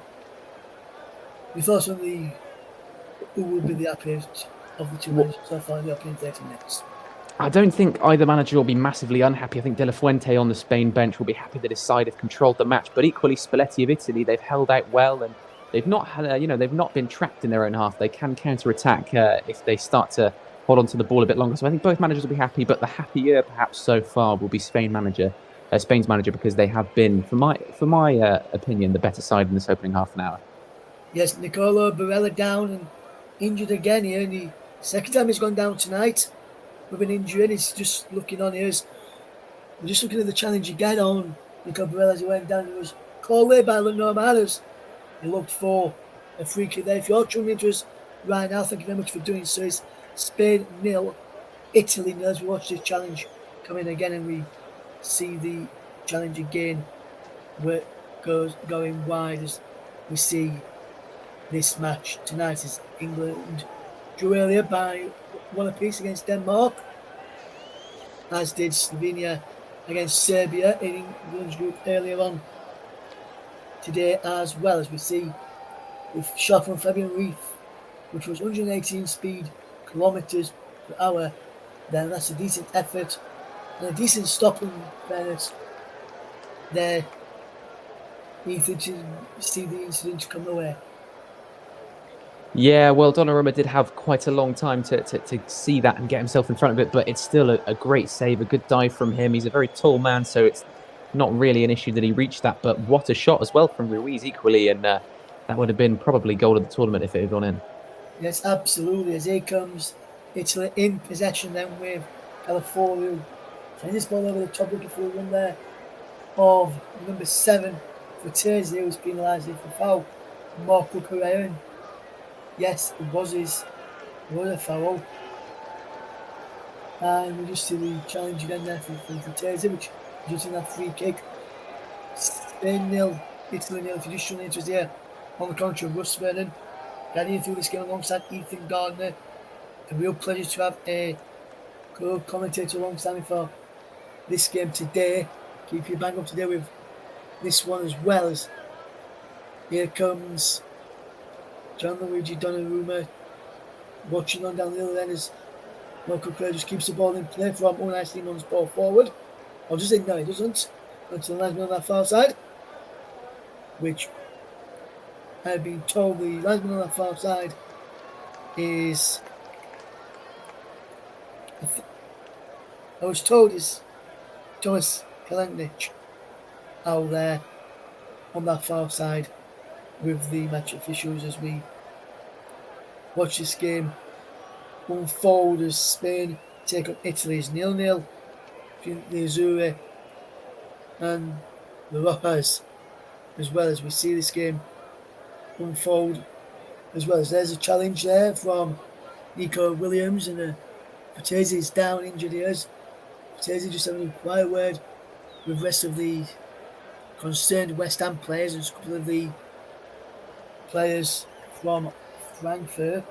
your thoughts on who will be the happiest of the two managers so far in the opening 30 minutes? I don't think either manager will be massively unhappy. I think De La Fuente on the Spain bench will be happy that his side have controlled the match. But equally, Spalletti of Italy, they've held out well, and they've not had, they've not been trapped in their own half. They can counter-attack if they start to hold on to the ball a bit longer. So I think both managers will be happy. But the happier, perhaps so far, will be Spain's manager, because they have been, for my opinion, the better side in this opening half an hour. Yes, Nicolo Barella down and injured again here. And the second time he's gone down tonight with an injury, and he's just looking on here. We're just looking at the challenge again on Nicolo Barella as he went down. It was called away by Leno Matters. He looked for a free kick there. If you're tuning into us right now, thank you very much for doing so. It's Spain 0, Italy 0 as we watch this challenge come in again, and we see the challenge again where it goes going wide as we see this match tonight is England drew earlier by 1 apiece against Denmark, as did Slovenia against Serbia in England's group earlier on today, as well as we see with shot from Fabian Ruiz, which was 118 speed kilometres per hour. Then that's a decent effort and a decent stop in fairness there. Ethan, to see the incident come away. Yeah, well, Donnarumma did have quite a long time to see that and get himself in front of it, but it's still a great save, a good dive from him. He's a very tall man, so it's not really an issue that he reached that, but what a shot as well from Ruiz equally, and that would have been probably goal of the tournament if it had gone in. Yes, absolutely. As here comes Italy in possession then with Calafiori. Sending this ball over the top, looking for a run there of number 7 for Terzi, who was penalised for foul. Marco Correa. Yes, it was a foul. And we just see the challenge again there for Terzi, which results in that free kick. Spain 0, Italy 0. If you just tune into us here on the contrary, Russ Vernon guiding you through this game alongside Ethan Gardner. A real pleasure to have a co-commentator alongside me for this game today. Keep you bang up to date with this one as well. As here comes Gianluigi Donnarumma watching on down the other end as Marco Correa just keeps the ball in play from Unai Simon's ball forward. I'll just say no, he doesn't. Until the linesman on that far side, which I've been told the linesman on that far side is, I was told is Thomas Kalinic out there on that far side with the match officials as we watch this game unfold as Spain take on Italy's 0-0 between the Azzurri and the Rojas, as well as we see this game unfold, as well as there's a challenge there from Nico Williams, and Patesi is down injured here. Patesi just having a quiet word with the rest of the concerned West Ham players and a couple of the players from Frankfurt,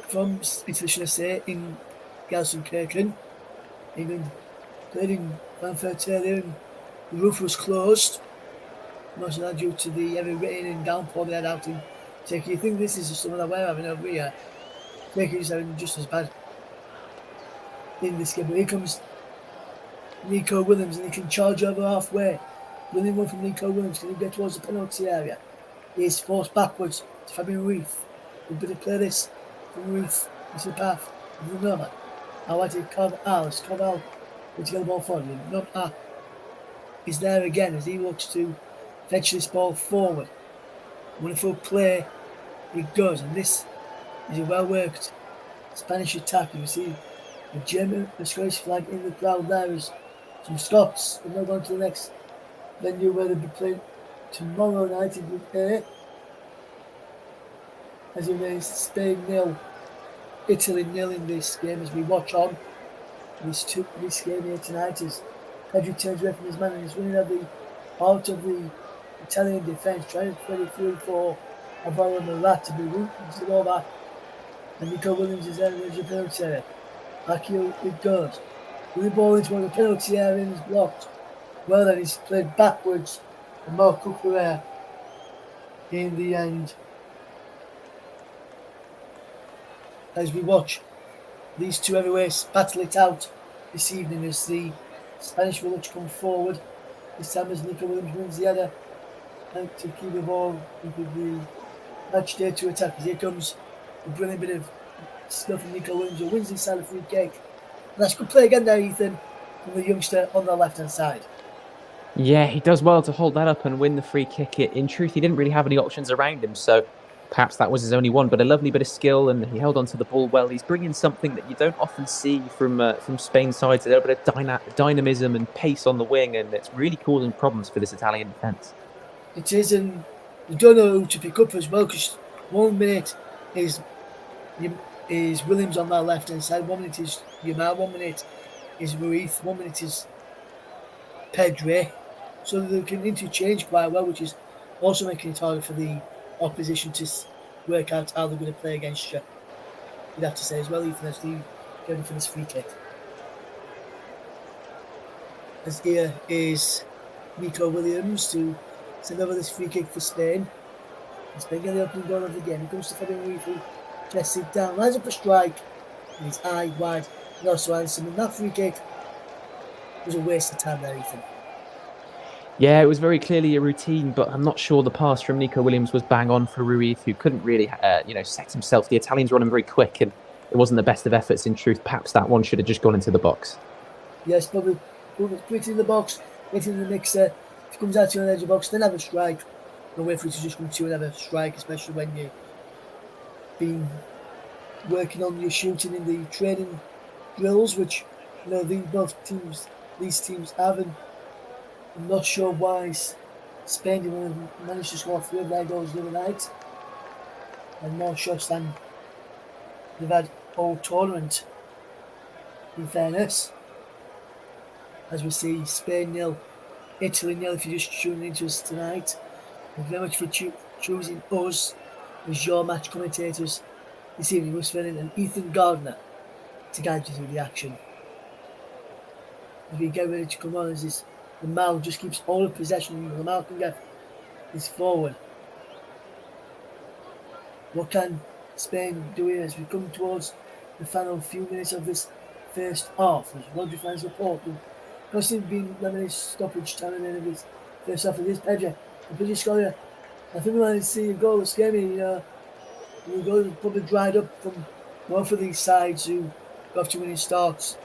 from Italy, should I say, in Gelsenkirchen. England played in Frankfurt earlier and the roof was closed. Most of that due to the heavy rain and downpour they had out in Turkey. You think this is something that we're having over here? Turkey is having just as bad in this game. But here comes Nico Williams and he can charge over halfway. Winning one from Nico Williams. Can he get towards the penalty area? He's forced backwards to Fabian Ruiz. We better play this from Ruiz. It's the path of the Nomad. I want to Carval. It's Carval to get the ball forward. Nomad is there again as he looks to fetch this ball forward. Wonderful play it goes, and this is a well worked Spanish attack. You see the German disgrace flag in the crowd there as some Scots will move on to the next venue where they'll be playing tomorrow night in Group A. As it remains Spain 0, Italy 0 in this game as we watch on this game here tonight as Pedri turns away from his man and is running out of the Italian defence, trying to thread it through for I follow the rat to be rooting to go back. And Nico Williams is there as a penalty area. Back here it goes. With the ball into one of the penalty area and is blocked. Well then he's played backwards. And Mark Cucurella in the end. As we watch these two heavyweights battle it out this evening as the Spanish Village come forward. This time as Nico Williams wins the header and to keep the ball into the match day to attack. As here comes a brilliant bit of stuff from Nico Williams who wins inside the free kick. And that's good play again there, Ethan, from the youngster on the left hand side. Yeah, he does well to hold that up and win the free kick. In truth, he didn't really have any options around him, so perhaps that was his only one, but a lovely bit of skill, and he held onto the ball well. He's bringing something that you don't often see from Spain's sides, a little bit of dynamism and pace on the wing, and it's really causing problems for this Italian defence. It is, and you don't know who to pick up as well, because 1 minute is Williams on that left hand side, 1 minute is Yamal, 1 minute is Ruiz, 1 minute is Pedri, so they can interchange quite well, which is also making it harder for the opposition to work out how they're going to play against you. You'd have to say as well, Ethan, as they get ready for this free kick. As here is Nico Williams to send over this free kick for Spain. And Spain get the opening goal of the game. He comes to Fabian Ruiz, who chests it down, lines up a strike, and he's eye wide. And also Anderson, and that free kick was a waste of time there, Ethan. Yeah, it was very clearly a routine, but I'm not sure the pass from Nico Williams was bang on for Ruiz, who couldn't really, set himself. The Italians were on him very quick, and it wasn't the best of efforts. In truth, perhaps that one should have just gone into the box. Yes, probably quickly in the box, get in the mixer. If it comes out to an edge of the box, then have a strike. No way for it to just come to and have a strike, especially when you've been working on your shooting in the training drills, which these teams have. And I'm not sure why Spain didn't manage to score 3 of their goals the other night. And more shots than they've had all tournament, in fairness. As we see Spain 0, Italy 0 if you're just tuning into us tonight. Thank you very much for choosing us as your match commentators this evening. Russ Vernon and Ethan Gardner to guide you through the action. As we get ready to come on, as this Lamal just keeps all of possession. Lamal can get this forward. What can Spain do here as we come towards the final few minutes of this first half? As Rodri finds the port, constantly been limited stoppage time at the end of this first half of this Pedri. And Pedri scorer, I think we might see a goal that's scary. The goal probably dried up from both of these sides who got to winning starts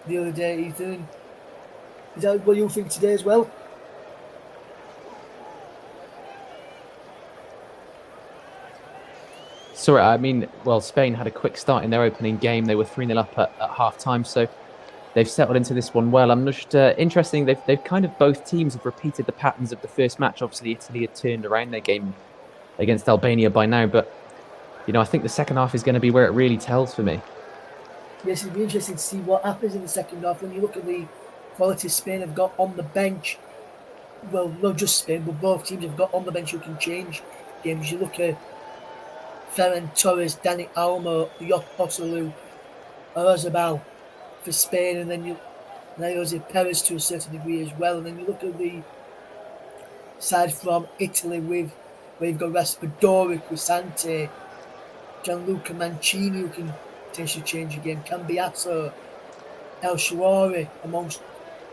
the other day, Ethan. Is that what you think today as well? Sorry, Spain had a quick start in their opening game. They were 3-0 up at half time, so they've settled into this one well. I'm just interesting. They've kind of, both teams have repeated the patterns of the first match. Obviously, Italy had turned around their game against Albania by now, but I think the second half is going to be where it really tells for me. Yes, it'd be interesting to see what happens in the second half. When you look at the quality Spain have got on the bench, well, not just Spain, but both teams have got on the bench who can change games. You look at Ferran Torres, Dani Olmo, Jok Osalu, Oyarzabal for Spain, and then Jose Perez to a certain degree as well. And then you look at the side from Italy where you've got Raspadori, Cristante, Gianluca Mancini who can potentially change a game, Cambiasso, El Shaarawy amongst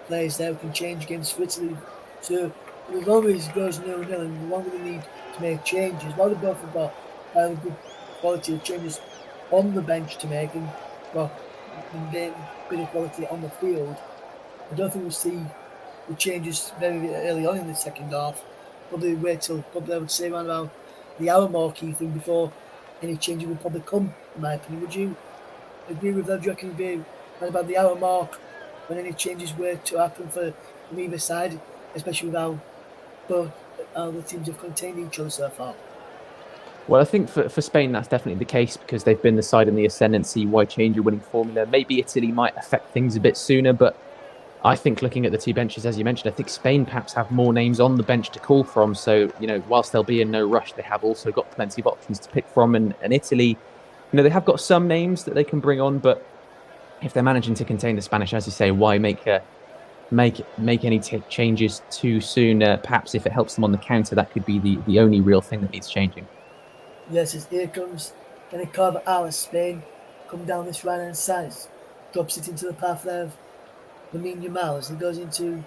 players there who can change games for Italy. So as long as it goes 0-0 and the longer they need to make changes, while they both have got a good quality of changes on the bench to make and then bit of quality on the field, I don't think we'll see the changes very early on in the second half. Probably wait till I would say around about the hour mark, Ethan, before any changes will probably come, in my opinion. Would you agree with that? Do you reckon it'd be around about the hour mark when any changes were to happen from either side, especially with how the teams have contained each other so far? Well, I think for Spain, that's definitely the case because they've been the side in the ascendancy. Why change a winning formula? Maybe Italy might affect things a bit sooner, but I think looking at the two benches, as you mentioned, I think Spain perhaps have more names on the bench to call from. So, whilst they'll be in no rush, they have also got plenty of options to pick from. And Italy, they have got some names that they can bring on, but if they're managing to contain the Spanish, as you say, why make any changes too soon? Perhaps if it helps them on the counter, that could be the only real thing that needs changing. Yes, as here comes Danny Carvajal, Spain, come down this right hand side, drops it into the path there of Lamine Yamal as he goes into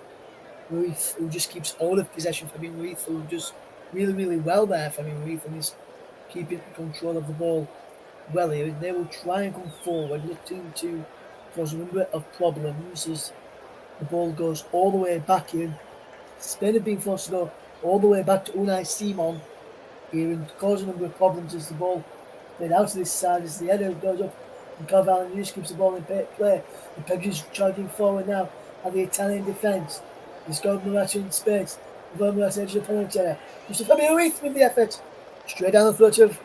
Ruiz, who just keeps all of possession. Fabian Ruiz, who does really, really well there. Fabian Ruiz, and he's keeping control of the ball well here. They will try and come forward, looking to cause a number of problems as the ball goes all the way back in. Spain have been forced to go all the way back to Unai Simon here and cause a number of problems as the ball played out to this side as the header goes up and Carvalho just keeps the ball in play. The Pedro's charging forward now at the Italian defence. He's got Morata in space. Morata edge of the penalty area. Just Fabio Ruiz with the effort. Straight down the throat of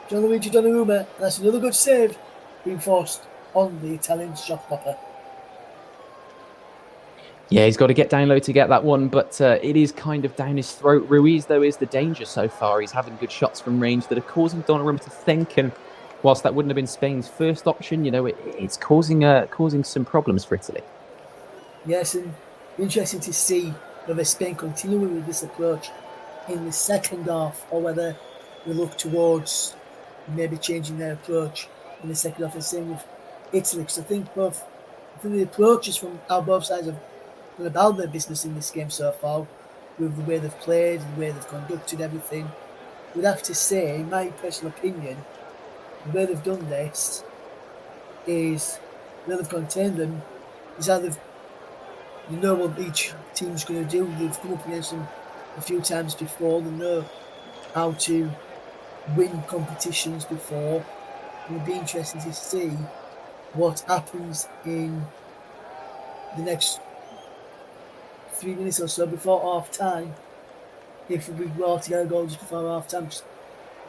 Gianluigi Donnarumma, and that's another good save being forced on the Italian shot stopper. Yeah, he's got to get down low to get that one, but it is kind of down his throat. Ruiz, though, is the danger so far. He's having good shots from range that are causing Donnarumma to think, and whilst that wouldn't have been Spain's first option, it's causing some problems for Italy. Yes, and interesting to see whether Spain continue with this approach in the second half or whether we look towards maybe changing their approach in the second half and same with Italy. Because I think the approaches from both sides have done about their business in this game so far, with the way they've played, the way they've conducted everything. We'd have to say, in my personal opinion, the way they've done this is, the way they've contained them, is how they've, what each team's going to do. They've come up against them a few times before. They know how to win competitions before. It would be interesting to see what happens in the next 3 minutes or so before half time. If we go to get a goal just before half time,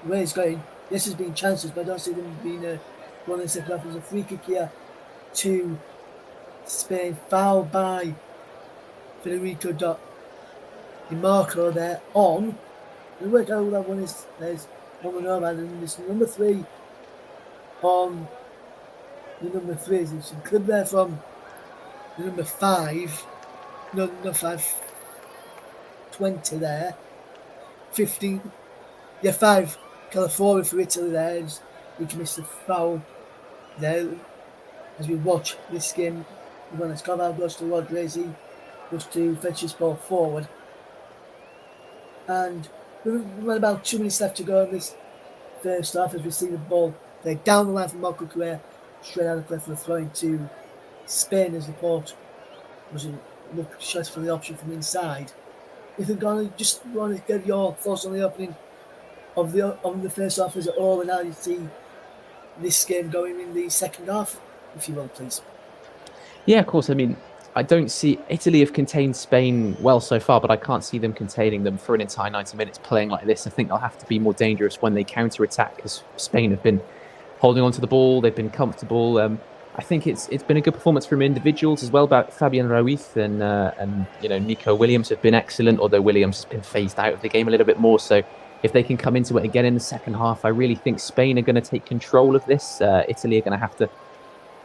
the way it's going, yes, there's been chances, but I don't see them being one in the second half. There's a free kick here to Spain, fouled by Federico Di Marco there on. The work out who that one is. There's one we know about, and there's number 3 on the number 3. There's some clip there from the number 5. No, 5. 20 there. 15. Yeah, 5. Calafiori for Italy there. Which missed the foul there. As we watch this game, when it's Carvalho goes to Rodriguez, goes to fetch his ball forward. And we've got about 2 minutes left to go in this first half as we see the ball play down the line from Marco Correa, straight out of play for the throw into Spain as the port was look shots for the option from inside. If you're going to just want to get your thoughts on the opening of the first half as a whole and how you see this game going in the second half, if you will, please. Yeah, of course. I mean, I don't see Italy have contained Spain well so far, but I can't see them containing them for an entire 90 minutes playing like this. I think they'll have to be more dangerous when they counter-attack because Spain have been holding onto the ball. They've been comfortable. I think it's been a good performance from individuals as well. About Fabian Ruiz and Nico Williams have been excellent, although Williams has been phased out of the game a little bit more. So if they can come into it again in the second half, I really think Spain are going to take control of this. Italy are going to have to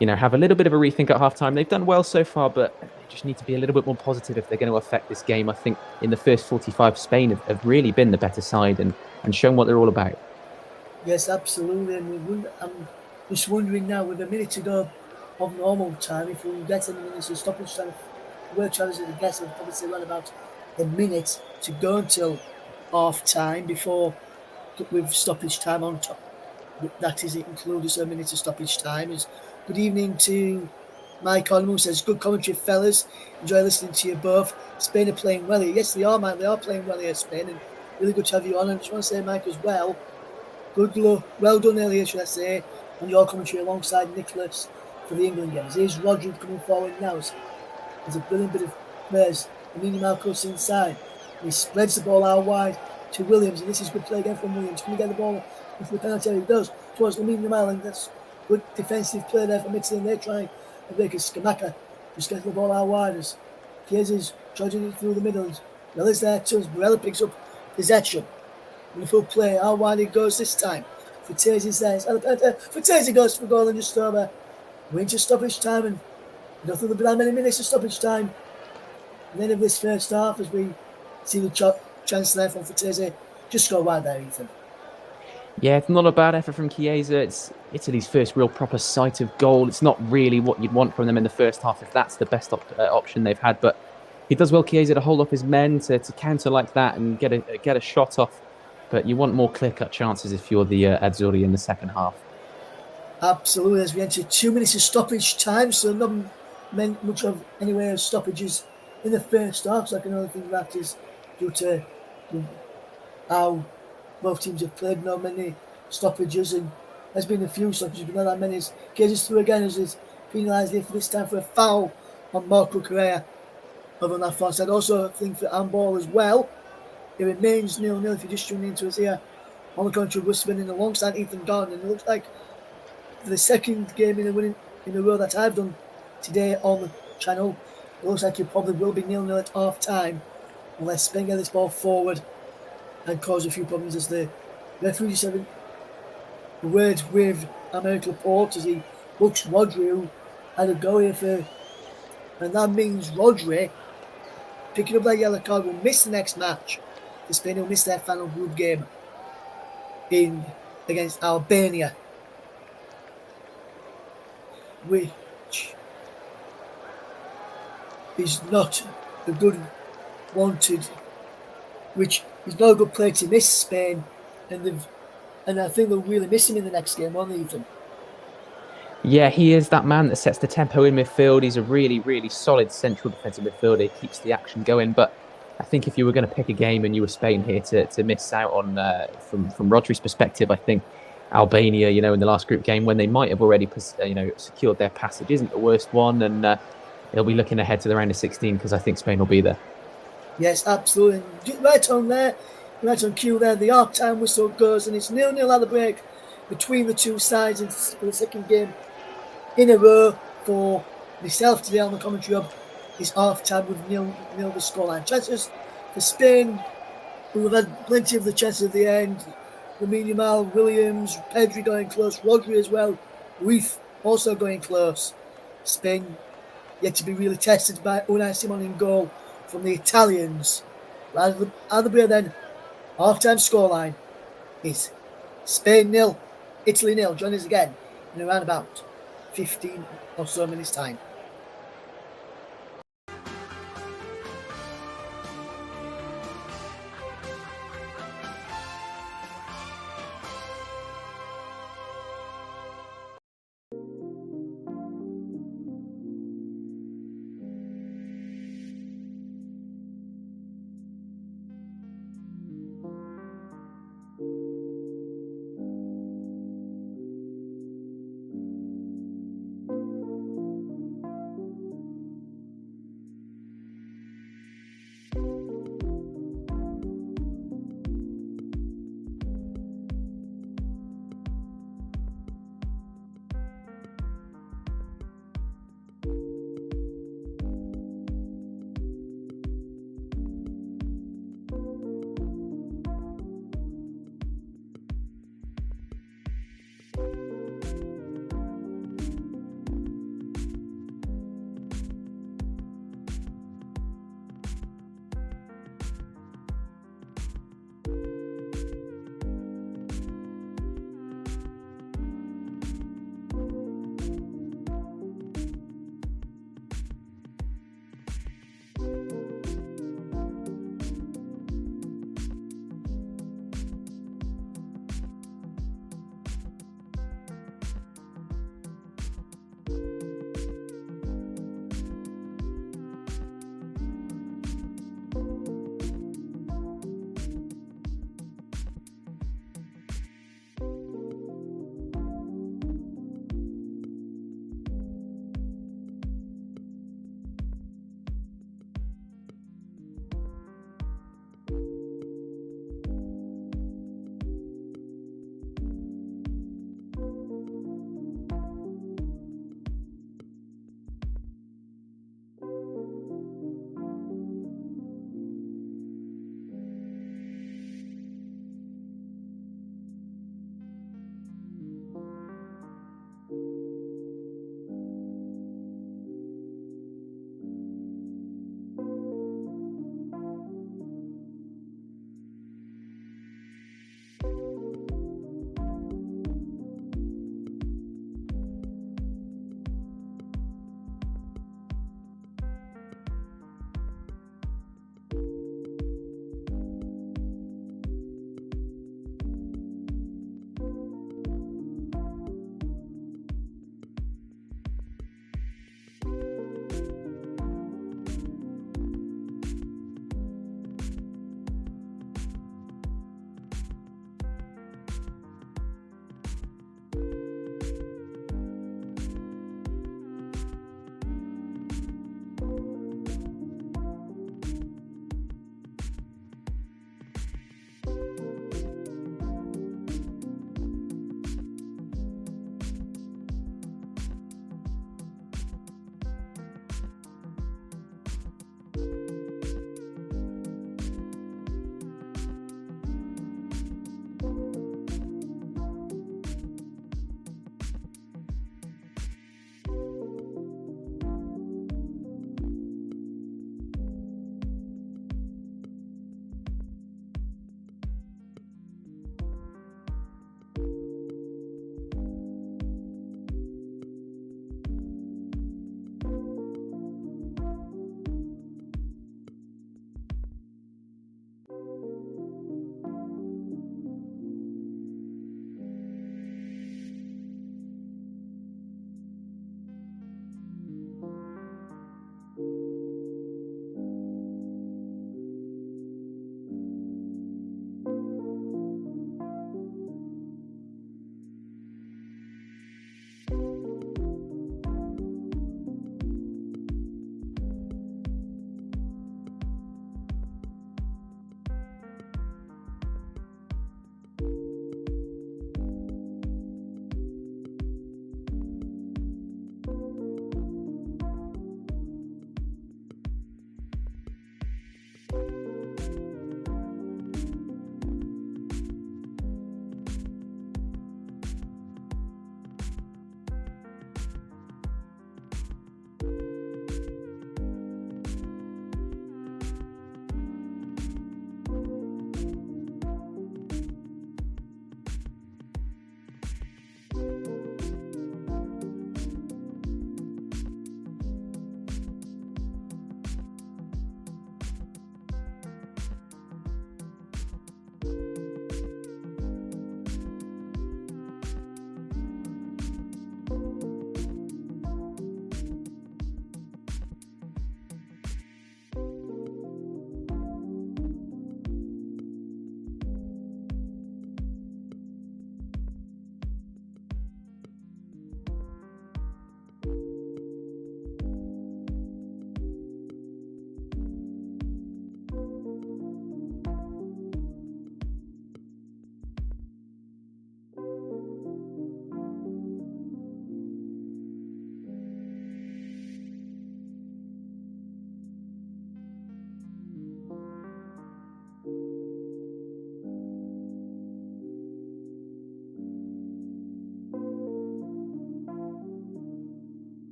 have a little bit of a rethink at halftime. They've done well so far, but they just need to be a little bit more positive if they're going to affect this game. I think in the first 45, Spain have really been the better side and shown what they're all about. Yes, absolutely. And I'm just wondering now, with a minute to go of normal time, if we get any minutes of stoppage time, we're challenging the guests, we'll probably say around about a minute to go until half time before with stoppage time on top. That is included, so a minute of stoppage time. Good evening to Mike Onham, who says, good commentary, fellas. Enjoy listening to you both. Spain are playing well here. Yes, they are, Mike. They are playing well here, Spain, and really good to have you on. And I just want to say, Mike, as well, good luck. Well done earlier, should I say, on your commentary alongside Nicholas for the England games. Here's Rodri coming forward now. There's a brilliant bit of players. Lamine Yamal goes inside. He spreads the ball out wide to Williams, and this is good play again from Williams. Can he get the ball into the penalty area? He does, towards Lamine Yamal, and that's good defensive play there from Italy, and they're trying to break a Scamacca just getting the ball out wide as Chiesa's trudging it through the middle. Morella's there too as Morella picks up possession. Wonderful play, how wide it goes this time. Fratese's there, Fratese goes for goal and just over. We're into stoppage time and nothing but that many minutes of stoppage time. At the end of this first half as we see the chance there from Fratese. Just go wide there, Ethan. Yeah, it's not a bad effort from Chiesa. It's Italy's first real proper sight of goal. It's not really what you'd want from them in the first half if that's the best option they've had. But he does well, Chiesa, to hold off his men to counter like that and get a shot off. But you want more clear-cut chances if you're the Azzurri in the second half. Absolutely, as we enter 2 minutes of stoppage time, so not much of anywhere of stoppages in the first half. So I can only think that is due to how both teams have played. Not many stoppages, and there's been a few stoppages, but not that many. Cases through again as is penalised here for this time for a foul on Marco Correa over on that far side. Also, I think for handball as well. It remains 0-0 if you're just tuning into us here. On the contrary, we're spinning alongside Ethan Gordon, and it looks like for the second game in a row that I've done today on the channel, it looks like it probably will be 0-0 at half time unless Spain get this ball forward and cause a few problems as the referee just having a word with American Laporte as he looks Rodri, who had a go here for, and that means Rodri picking up that yellow card will miss the next match. The Spain will miss their final group game against Albania, which is not a good which is not a good play to miss Spain, and I think they'll really miss him in the next game, won't they, Ethan? Yeah, he is that man that sets the tempo in midfield. He's a really, really solid central defensive midfielder. He keeps the action going. But I think if you were going to pick a game and you were Spain here to miss out on, from Rodri's perspective, I think Albania, in the last group game when they might have already, secured their passage, isn't the worst one. And they'll be looking ahead to the round of 16 because I think Spain will be there. Yes, absolutely. Right on there, right on cue there. The half-time whistle goes and it's 0-0 at the break between the two sides for the second game in a row for myself today on the commentary hub. Is half-time with 0-0 the scoreline. Chances for Spain, who have had plenty of the chances at the end. Lamine Yamal, Williams, Pedri going close, Rodri as well, Ruiz also going close. Spain yet to be really tested by Unai Simon in goal from the Italians. At the break then, half-time scoreline is Spain 0, Italy 0. Join us again in around about 15 or so minutes time.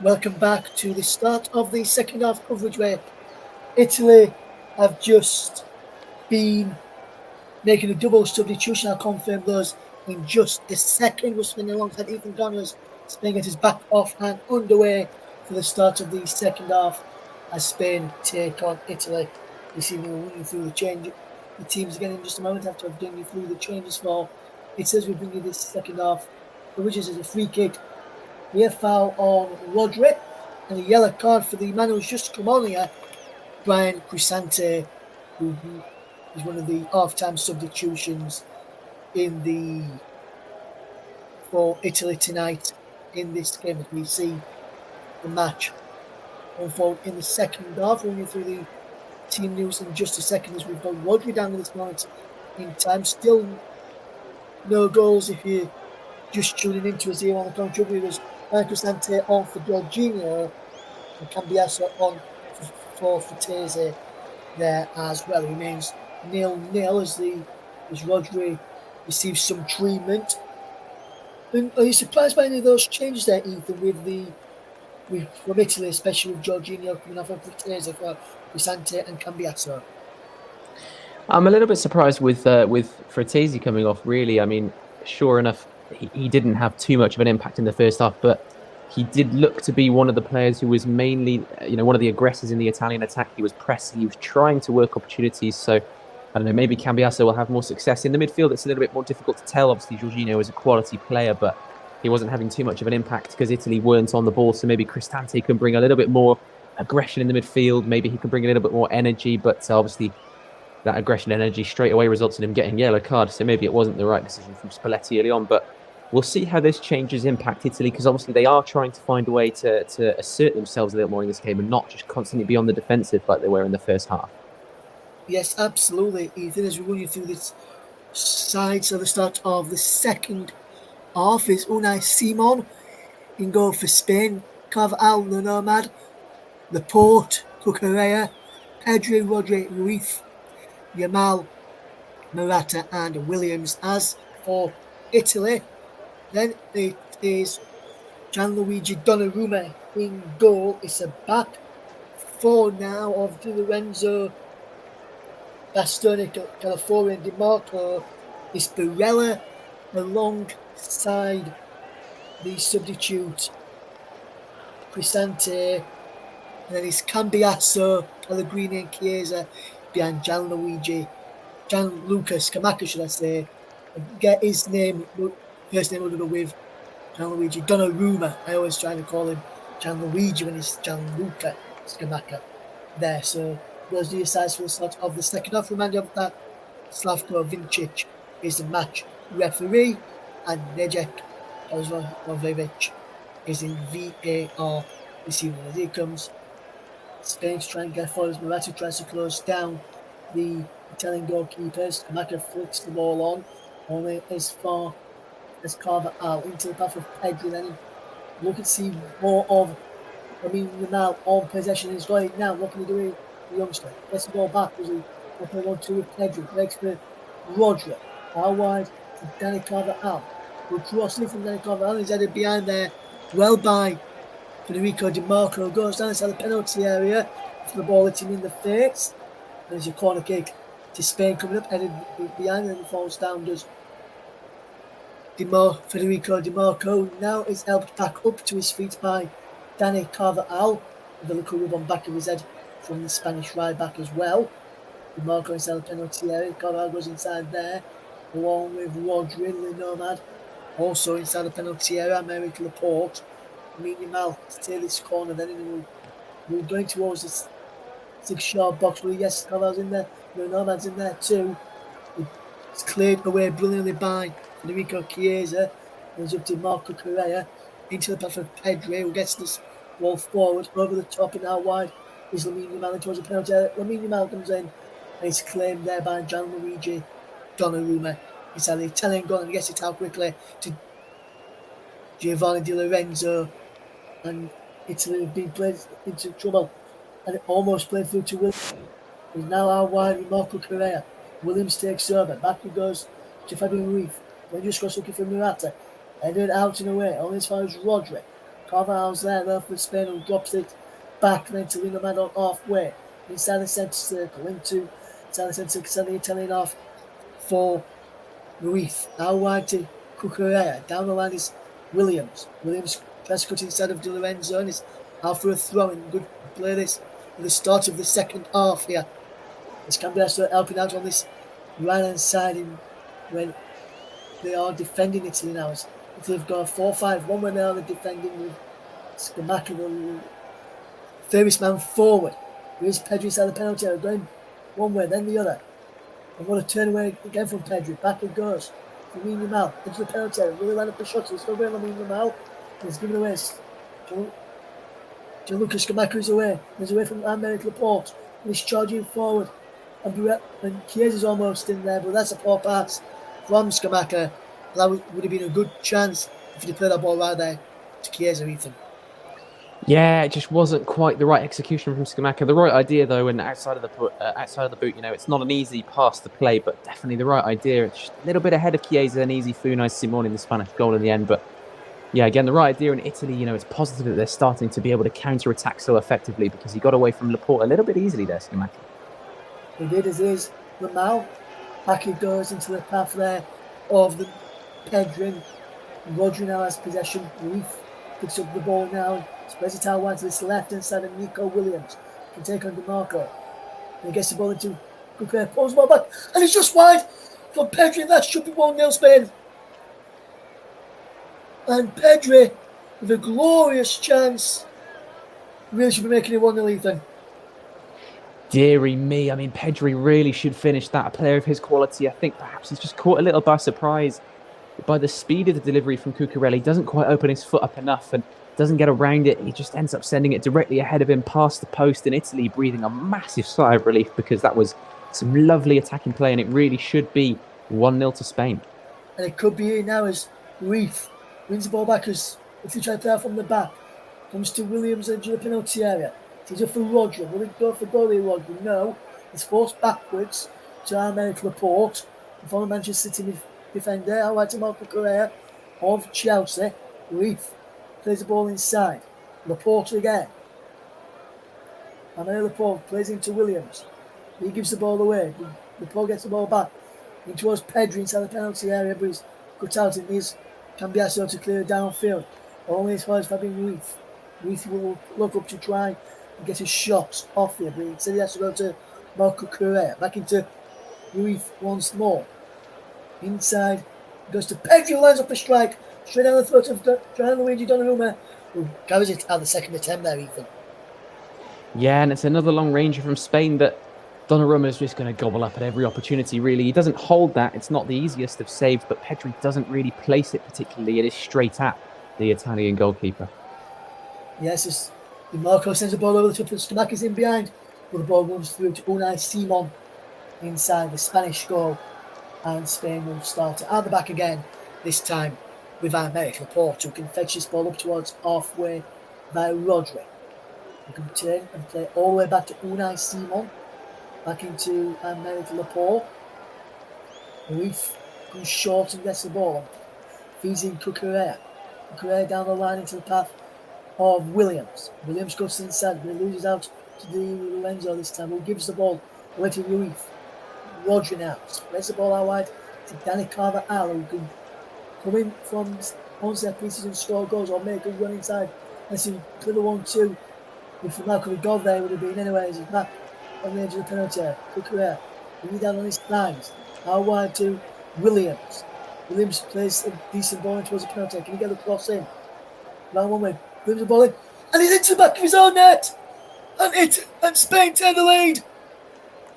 Welcome back to the start of the second half coverage where Italy have just been making a double substitution. I'll confirm those in just a second. We're spinning alongside Ethan Connors. Spain gets his back off and underway for the start of the second half as Spain take on Italy. This evening we're running through the teams again in just a moment after I've done you through the changes for Italy as we bring you this second half, which is a free kick. We have foul on Rodri and a yellow card for the man who's just come on here, Brian Cristante, who is one of the half-time substitutions for Italy tonight in this game as we see the match unfold in the second half. Running through the team news in just a second as we've got Rodri down at this moment in time. Still no goals if you're just tuning into us here on the commentary. It was Brian Cristante on for Jorginho and Cambiasso on for Frattesi there as well. It remains 0-0 as Rodri receives some treatment. And are you surprised by any of those changes there, Ethan, from Italy, especially with Jorginho coming off of Frattesi for Cristante and Cambiasso? I'm a little bit surprised with Frattesi coming off, really. I mean, sure enough, he didn't have too much of an impact in the first half, but he did look to be one of the players who was mainly, one of the aggressors in the Italian attack. He was pressing, he was trying to work opportunities. So, I don't know, maybe Cambiasso will have more success. In the midfield, it's a little bit more difficult to tell. Obviously, Jorginho is a quality player, but he wasn't having too much of an impact because Italy weren't on the ball. So maybe Cristante can bring a little bit more aggression in the midfield. Maybe he can bring a little bit more energy, but obviously that aggression energy straight away results in him getting yellow card. So maybe it wasn't the right decision from Spalletti early on, but we'll see how this changes impact Italy, because obviously they are trying to find a way to assert themselves a little more in this game and not just constantly be on the defensive like they were in the first half. Yes, absolutely, Ethan. As we run you through this side, so the start of the second half is Unai Simon in goal for Spain, Carvajal, the Nomad, Laporte, Cucurella, Pedri, Rodri, Ruiz, Yamal, Morata and Williams. As for Italy, then it is Gianluigi Donnarumma in goal. It's a back four now of Di Lorenzo, Bastoni, Calafiori, Di Marco. It's Barella alongside the substitute Cristante, and then it's Cambiasso, Pellegrini and Chiesa behind Gianluca Scamacca, should I say. Get his name, first name under with Gianluigi Donnarumma. I always try to call him Gianluigi when it's Gianluca Scamacca there. So those are your sides for the start of the second half. Remind you of that Slavko Vincic is the match referee, and Nejek Ozlovic is in VAR this evening. As here comes Spain's trying to get forward. Morata tries to close down the Italian goalkeepers. Scamacca flicks the ball on, only as far as Carvajal into the path of Pedri. Then look and see more of Yamal on possession. He's got it now. What can he do with the youngster? Gets the ball back. Does he? Open 1-2 with Pedri. Breaks for Rodri. How wide to Dani Carvajal. Good crossing from Dani Carvajal. He's headed behind there. Well by Federico Di Marco. Goes down inside the penalty area. For the ball hitting in the face. There's a corner kick to Spain coming up. Headed behind and falls down. Does Federico Di Marco now is helped back up to his feet by Dani Carvajal with a little rub on back of his head from the Spanish right back as well. Di Marco inside the penalty area. Carvajal goes inside there along with Rodri, the Nomad. Also inside the penalty area, Aymeric Laporte. Yamal to take this corner then, we're going towards this 6-yard box. Well, yes, Carvajal's in there. The Nomad's in there too. It's cleared away brilliantly by Federico Chiesa. Goes up to Marco Correa into the path of Pedri, who gets this ball forward over the top and out wide is Lamine Yamal towards the penalty area. Lamine Yamal comes in and it's claimed there by Gianluigi Donnarumma. It's an Italian goal and gets it out quickly to Giovanni Di Lorenzo, and Italy have been played into trouble and it almost played through to Williams. He's now out wide with Marco Correa. Williams takes over. Back he goes to Fabian Ruiz. Then just goes looking for Morata. Headed out and away, only as far as Rodri. Carvalho's there for Spain, who drops it back then to Lindemann halfway. Inside the centre circle, inside the centre circle, sending the Italian off for Ruiz. Out wide to Cucurella. Down the line is Williams. Williams press cut inside of De Lorenzo and is out for a throw. And good play this at the start of the second half here. This Cambiasso helping out on this right hand side when they are defending Italy now. They've got a 4-5-1 when they are defending with Scamacca, the furthest man forward. Here's Pedri inside the penalty area, going one way, then the other. And what a turn away again from Pedri. Back it goes. Lamine Yamal into the penalty area. Really line up the shots. He's still going Lamine Yamal. He's giving away. Gianluca Scamacca is away. He's away from Aymeric Laporte. And he's charging forward. And Chiesa's almost in there, but that's a poor pass from Scamacca. That would have been a good chance if he'd played that ball right there to Chiesa, Ethan. Yeah, it just wasn't quite the right execution from Scamacca. The right idea, though, and outside of the boot, it's not an easy pass to play, but definitely the right idea. It's just a little bit ahead of Chiesa and easy Unai Simon in the Spanish goal in the end. But yeah, again, the right idea in Italy. It's positive that they're starting to be able to counter-attack so effectively because he got away from Laporte a little bit easily there, Scamacca. He did as is. Lamal, back he goes into the path there of the Pedri. Rodri now has possession. Ruiz picks up the ball now. Spreads it out wide to this left-hand side of Nico Williams. Can take on DeMarco. And he gets the ball into Cucurella. Pulls the ball back. And it's just wide for Pedri. That should be 1-0 Spain. And Pedri, with a glorious chance, really should be making it 1-0, Ethan. Deary me. I mean, Pedri really should finish that. A player of his quality, I think perhaps he's just caught a little by surprise by the speed of the delivery from Cucurella. He doesn't quite open his foot up enough and doesn't get around it. He just ends up sending it directly ahead of him past the post, and Italy breathing a massive sigh of relief because that was some lovely attacking play and it really should be 1-0 to Spain. And it could be here now as Ruiz wins the ball back as if he tries to play out from the back. Comes to Williams into the penalty area. He's up for Rodri. Will he go for goalie Rodri? No. He's forced backwards to Aymeric Laporte. The former Manchester City defender, out wide to Marco Correa of Chelsea. Ruiz plays the ball inside. Laporte again. Aymeric Laporte plays into Williams. He gives the ball away. Laporte gets the ball back. In towards Pedri inside the penalty area, but he's cut out and needs Cambiasso to clear downfield. Only as far as Fabian Ruiz. Ruiz will look up to try and get his shots off here, but instead he has to go to Marco Correa. Back into Ruiz once more. Inside, goes to Pedri, who lines up a strike. Straight down the throat of Gianluigi Donnarumma, who carries it out the second attempt there, Ethan. Yeah, and it's another long ranger from Spain that Donnarumma is just going to gobble up at every opportunity, really. He doesn't hold that. It's not the easiest of saves, but Pedri doesn't really place it particularly. It is straight at the Italian goalkeeper. Yes, as Marco sends the ball over the top of Scamacca's in behind, but the ball runs through to Unai Simon inside the Spanish goal, and Spain will start at the back again, this time with Aymeric Laporte, who can fetch this ball up towards halfway by Rodri. He can turn and play all the way back to Unai Simon, back into Aymeric Laporte. Ruiz goes short and gets the ball. Feeds in Cucurella. Cucurella down the line into the path of Williams. Williams goes inside, but he loses out to Di Lorenzo this time, who gives the ball away to Ruiz. Rodri now spreads the ball out wide to Dani Carvajal, who can come in from on set pieces and score goals or make a run inside. Let's see, clear the 1-2. If Malcolm had gone there, it would have been anyways. He's back on the edge of the penalty area. Cucurella bringing down on his thighs. Out wide to Williams. Williams plays a decent ball towards the penalty. Can he get the cross in? Round one way. Brings the ball in. And he's into the back of his own net. And Spain take the lead.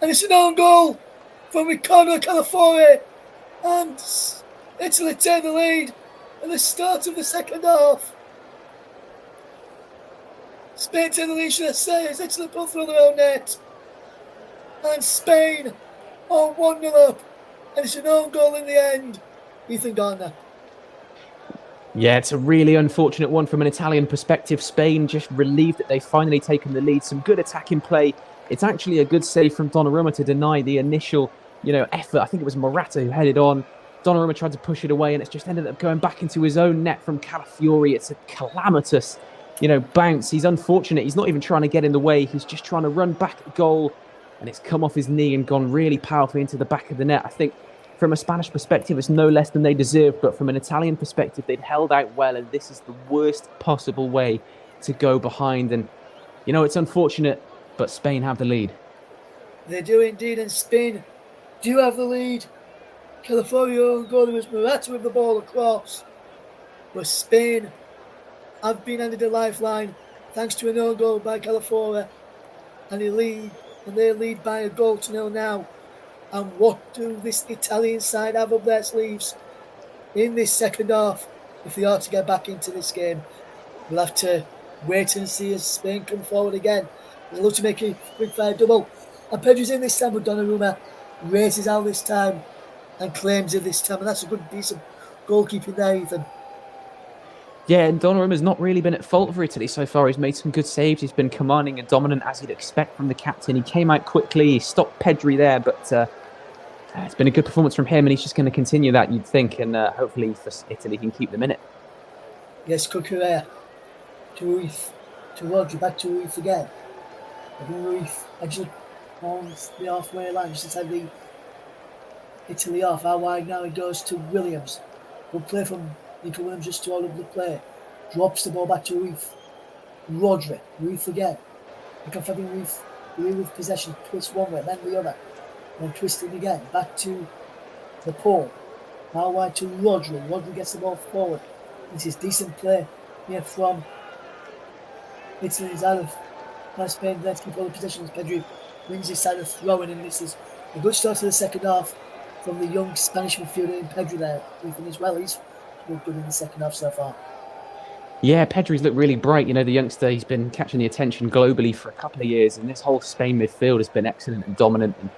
And it's an own goal from Ricardo Calafori. And Italy take the lead at the start of the second half. Spain take the lead, should I say, as Italy pull through their own net. And Spain are 1-0 up. And it's an own goal in the end. Ethan Gardner. Yeah, it's a really unfortunate one from an Italian perspective. Spain just relieved that they've finally taken the lead. Some good attacking play. It's actually a good save from Donnarumma to deny the initial, effort. I think it was Morata who headed on. Donnarumma tried to push it away, and it's just ended up going back into his own net from Calafiori. It's a calamitous, bounce. He's unfortunate. He's not even trying to get in the way. He's just trying to run back at goal, and it's come off his knee and gone really powerfully into the back of the net. I think from a Spanish perspective, it's no less than they deserve, but from an Italian perspective, they'd held out well, and this is the worst possible way to go behind. And, it's unfortunate, but Spain have the lead. They do indeed, and Spain do have the lead. Calafiori goal, there was Morata with the ball across, but Spain have been handed a lifeline thanks to an own goal by Calafiori, and they lead by 1-0 now. And what do this Italian side have up their sleeves in this second half if they are to get back into this game? We'll have to wait and see as Spain come forward again. They look to make a quick-fire double. And Pedri's in this time, but Donnarumma races out this time and claims it this time. And that's a good piece of goalkeeping there, Ethan. Yeah, and Donnarumma's not really been at fault for Italy so far. He's made some good saves. He's been commanding and dominant as you'd expect from the captain. He came out quickly. He stopped Pedri there, but it's been a good performance from him, and he's just going to continue that, you'd think, and hopefully for Italy can keep them in it. Yes, Cucurella to Ruiz, to Rodri, back to Ruiz again. Ruiz actually on the halfway line, just inside the Italy off. How wide now it goes to Williams. Good play from Nico Williams just to all over the play. Drops the ball back to Ruiz. Rodri, Ruiz again. Look at Fabian Ruiz with possession, twist one way, then the other. Then twisting again, back to the pole. Now wide to Rodri. Rodri gets the ball forward. This is decent play here from Italy's out of Spain. Let's keep all the possessions. Pedri wins his side of throwing, and this is a good start to the second half from the young Spanish midfielder in Pedri there. Ethan as well. He's looked good in the second half so far. Yeah, Pedri's looked really bright. The youngster, he's been catching the attention globally for a couple of years, and this whole Spain midfield has been excellent and dominant. And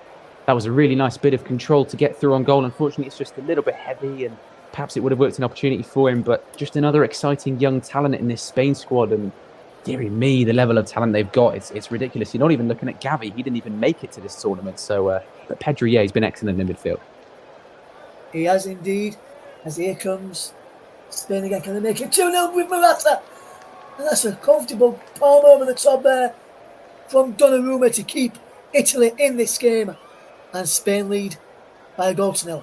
that was a really nice bit of control to get through on goal. Unfortunately, it's just a little bit heavy, and perhaps it would have worked an opportunity for him. But just another exciting young talent in this Spain squad. And dearie me, the level of talent they've got, it's ridiculous. You're not even looking at Gavi. He didn't even make it to this tournament. So, but Pedri, yeah, he's been excellent in midfield. He has indeed. As here comes Spain again. Can they make it 2-0 with Morata? And that's a comfortable palm over the top there from Donnarumma to keep Italy in this game. And Spain lead by 1-0.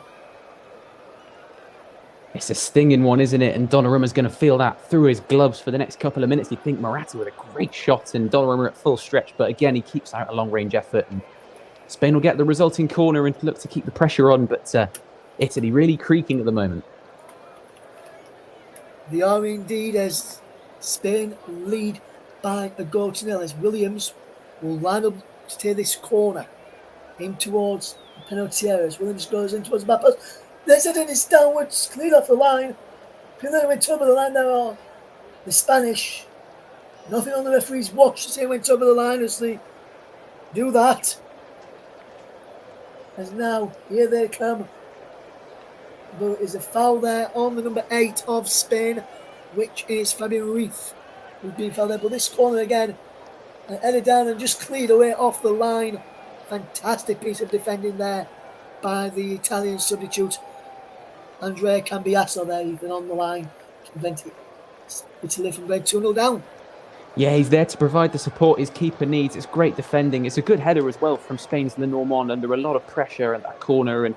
It's a stinging one, isn't it? And Donnarumma's going to feel that through his gloves for the next couple of minutes. You think Morata with a great shot and Donnarumma at full stretch. But again, he keeps out a long-range effort. And Spain will get the resulting corner and look to keep the pressure on. But Italy really creaking at the moment. They are indeed, as Spain lead by 1-0, as Williams will line up to take this corner in towards the penalty area. As Williams goes in towards the back post. There's it, and it's downwards, cleared off the line. Pineda went over the line there are the Spanish. Nothing on the referee's watch to say went over the line as they do that. As now, here they come. There is a foul there on the number 8 of Spain, which is Fabian Ruiz, who's been fouled there. But this corner again, headed down and just cleared away off the line. Fantastic piece of defending there by the Italian substitute, Andrea Cambiasso there, even on the line, to prevent Italy from going 2-0 down. Yeah, he's there to provide the support his keeper needs. It's great defending. It's a good header as well from Spain's Lenormand under a lot of pressure at that corner. And,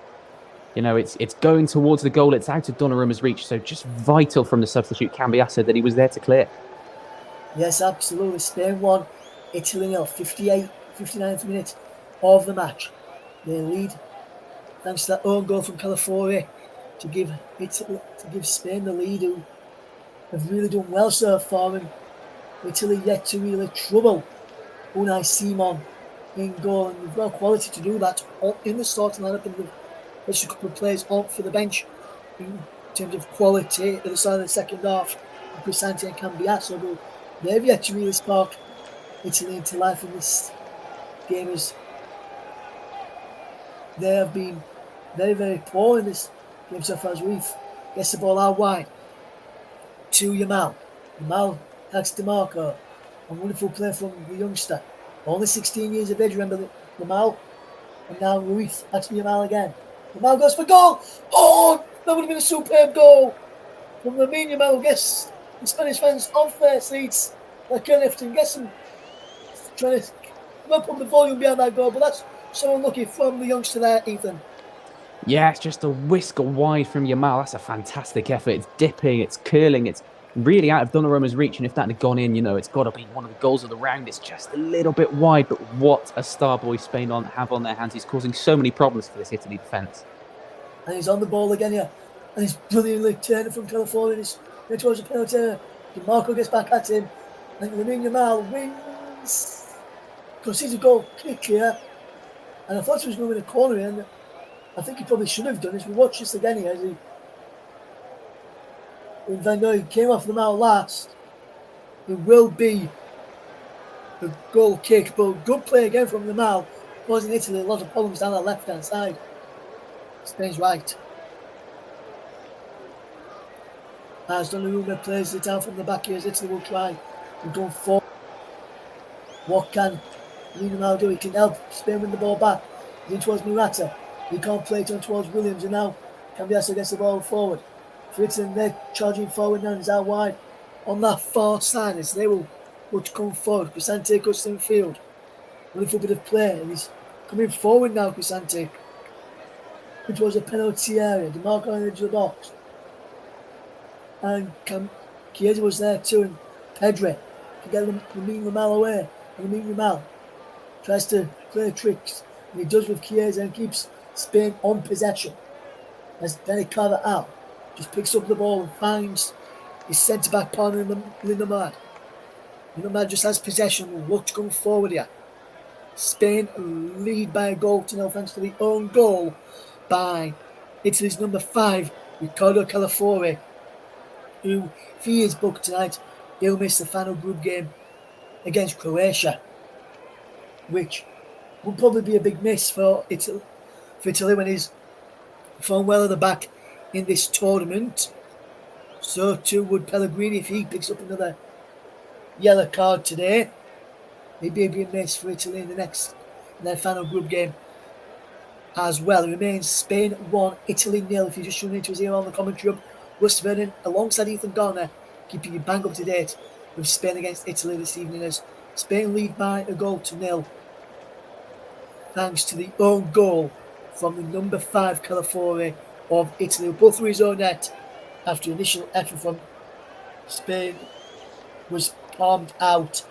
it's going towards the goal. It's out of Donnarumma's reach. So just vital from the substitute Cambiasso that he was there to clear. Yes, absolutely. Spain won, Italy 0. 59th minute of the match. They lead thanks to that own goal from Calafiori to give Spain the lead, who have really done well so far. And Italy yet to really trouble Unai Simon in goal, and they've got quality to do that in the starting lineup, and there's a couple of players on for the bench in terms of quality at the start of the second half. Cristante and Cambiasso, but they've yet to really spark Italy into life in this game, as they have been very, very poor in this game so far. As Ruiz gets the ball out wide to Yamal. Yamal takes DeMarco. A wonderful play from the youngster. Only 16 years of age, remember Yamal. And now Ruiz, that's Yamal again. Yamal goes for goal. Oh, That would have been a superb goal from Lamine Yamal. Guess the Spanish fans off their seats. Like Everton, guess them trying to up the volume behind that goal, but that's so unlucky from the youngster there, Ethan. Yeah, it's just a whisker wide from Yamal. That's a fantastic effort. It's dipping, it's curling, it's really out of Donnarumma's reach. And if that had gone in, it's got to be one of the goals of the round. It's just a little bit wide, but what a star boy Spain have on their hands. He's causing so many problems for this Italy defence. And he's on the ball again here. And he's brilliantly turning from California. He's going towards the penalty. Marco gets back at him. And Lamine Yamal wins. Concedes a goal quickly here. And I thought he was going to win a corner here. And I think he probably should have done this. We watch this again here. When Van Gogh came off the mouth last, there will be a goal kick, but good play again from the mouth, causing Italy a lot of problems down the left hand side. Spain's right. As Donnarumma plays it down from the back here, as Italy will try and go forward. What can Yamal do? He can help Spain win the ball back. He's in towards Morata. He can't play it on towards Williams, and now Cambiasso gets the ball forward. For Italy, they're charging forward now, and he's out wide on that far side as they will look to come forward. Cristante goes in field, looking for a bit of play, and he's coming forward now, Cristante. It was a penalty area. DeMarco on the edge of the box. And Chiesa was there too, and Pedri to get Lamine Yamal away. And Lamine Yamal tries to play tricks, and he does with Chiesa and keeps Spain on possession. As Danny Carvajal just picks up the ball and finds his centre-back partner, Lindemann. Lindemann just has possession and will look to come forward here. Spain lead by a goal to 0 thanks to the own goal by Italy's number 5, Riccardo Calafiori, who, if he is booked tonight, he'll miss the final group game against Croatia, which will probably be a big miss for Italy when he's performed well at the back in this tournament. So too would Pellegrini if he picks up another yellow card today. Maybe a miss for Italy in their final group game as well. It remains Spain 1, Italy 0. If you just tuned into us here on the commentary, Russ Vernon alongside Ethan Garner, keeping you bang up to date with Spain against Italy this evening as Spain lead by a goal to 0 thanks to the own goal from the number 5 Calafiori of Italy, who pulled through his own net after initial effort from Spain was palmed out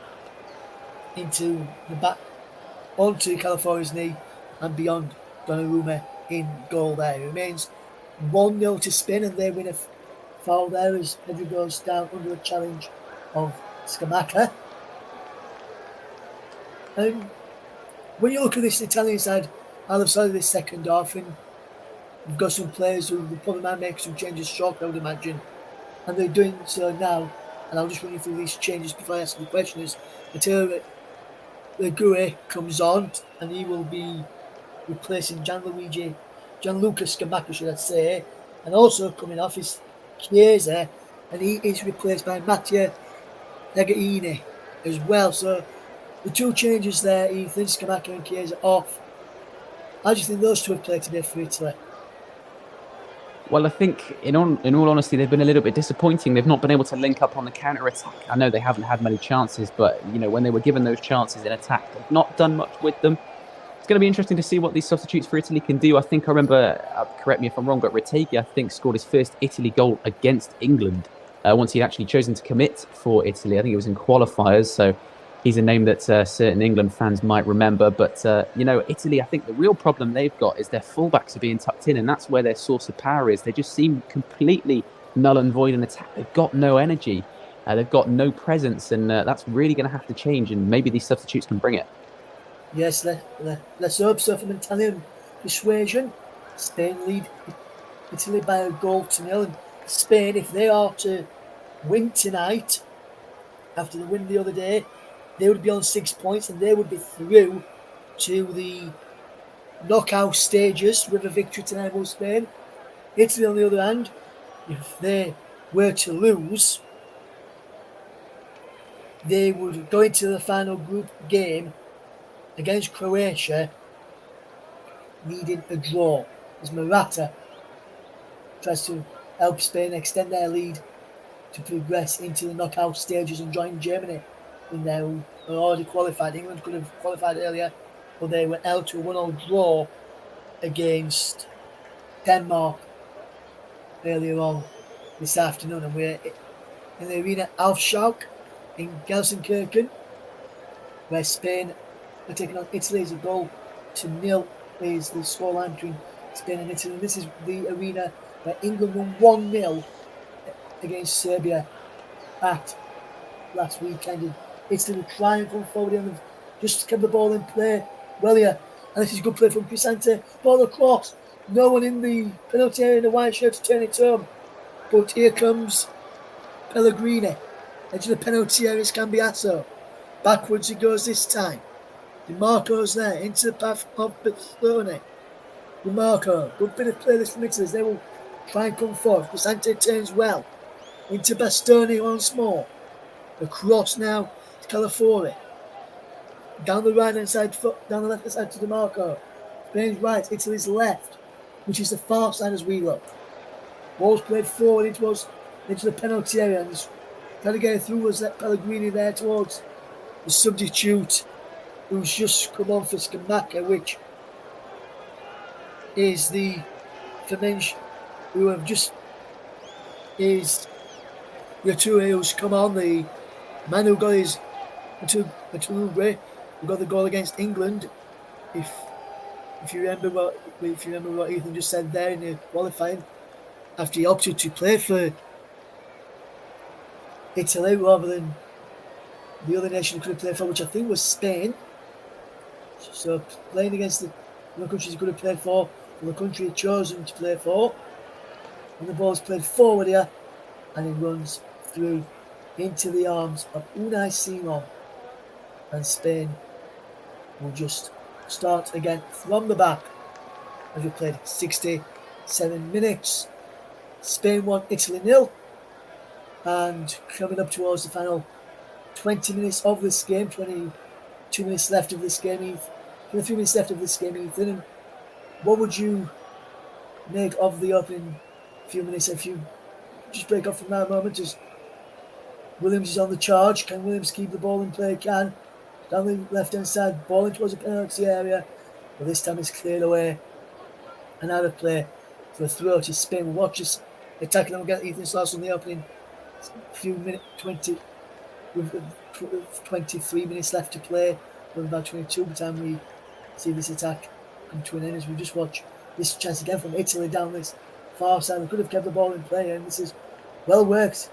into the back onto Calafiori's knee and beyond Donnarumma in goal there. It remains 1-0 to Spain, and they win a foul there as Pedri goes down under a challenge of Scamacca. And when you look at this Italian side, either side of this second half, and you've got some players who probably might make some changes shortly, I would imagine, and they're doing so now. And I'll just run you through these changes before I ask the question. Is Matteo Regue comes on, and he will be replacing Gianluca Scamacca, should I say, and also coming off is Chiesa, and he is replaced by Matteo Reguilón as well. So the two changes there, Ethan, Scamacca and Chiesa off. How do you think those two have played today for Italy? Well, I think, in all honesty, they've been a little bit disappointing. They've not been able to link up on the counter-attack. I know they haven't had many chances, but, when they were given those chances in attack, they've not done much with them. It's going to be interesting to see what these substitutes for Italy can do. I think I remember, correct me if I'm wrong, but Retegui, I think, scored his first Italy goal against England once he'd actually chosen to commit for Italy. I think it was in qualifiers, so he's a name that certain England fans might remember. But, Italy, I think the real problem they've got is their fullbacks are being tucked in, and that's where their source of power is. They just seem completely null and void in attack. They've got no energy. They've got no presence, and that's really going to have to change, and maybe these substitutes can bring it. Yes, let's hope so. From Italian persuasion, Spain lead Italy by a goal to 0. And Spain, if they are to win tonight, after the win the other day, they would be on 6 points and they would be through to the knockout stages with a victory tonight over Spain. Italy, on the other hand, if they were to lose, they would go into the final group game against Croatia needing a draw, as Morata tries to help Spain extend their lead to progress into the knockout stages and join Germany in there, who are already qualified. England could have qualified earlier, but they were held to a 1-1 draw against Denmark earlier on this afternoon, and we're in the arena Alf Schalk in Gelsenkirchen, where Spain are taking on Italy. As a goal to nil is the scoreline between Spain and Italy. And this is the arena where England won 1-0 against Serbia at last weekend. And Italy will try and come forward and just kept the ball in play well here. And this is good play from Cristante. Ball across. No one in the penalty area in the white shirt to turn it home. But here comes Pellegrini. Into the penalty area is Cambiasso. Backwards he goes this time. DiMarco's there. Into the path of Bastoni. DiMarco. Good bit of play this from Italy. They will try and come forward. Cristante turns well. Into Bastoni once more. The cross now to Calafiori. Down the right hand side, down the left hand side to DiMarco. Spain's right, Italy's left, which is the far side as we look. Ball's played forward into the penalty area, and trying to get it through was that Pellegrini there towards the substitute who's just come on for Scamacca, which is the Flamengo who have just is Yature who's come on, the man who got his Maturugwe, who got the goal against England. If you remember what Ethan just said there in the qualifying, after he opted to play for Italy rather than the other nation he could have played for, which I think was Spain. So playing against the countries he could have played for, and the country he had chosen to play for. And the ball's played forward here, and it runs through into the arms of Unai Simon, and Spain will just start again from the back as we played 67 minutes. Spain 1, Italy 0, and coming up towards the final 20 minutes of this game, 22 minutes left of this game, 23 minutes left of this game, Ethan. What would you make of the opening few minutes? If you just break off from that moment, as Williams is on the charge, can Williams keep the ball in play? Can. Down the left hand side, ball towards the penalty area, but this time it's cleared away and out of play for a throw to Spain. We'll watch us attacking them against Ethan Sloss on the opening few minutes, 23 minutes left to play. With about 22 by the time we see this attack come to an end, as we just watch this chance again from Italy down this far side. We could have kept the ball in play, and this is well worked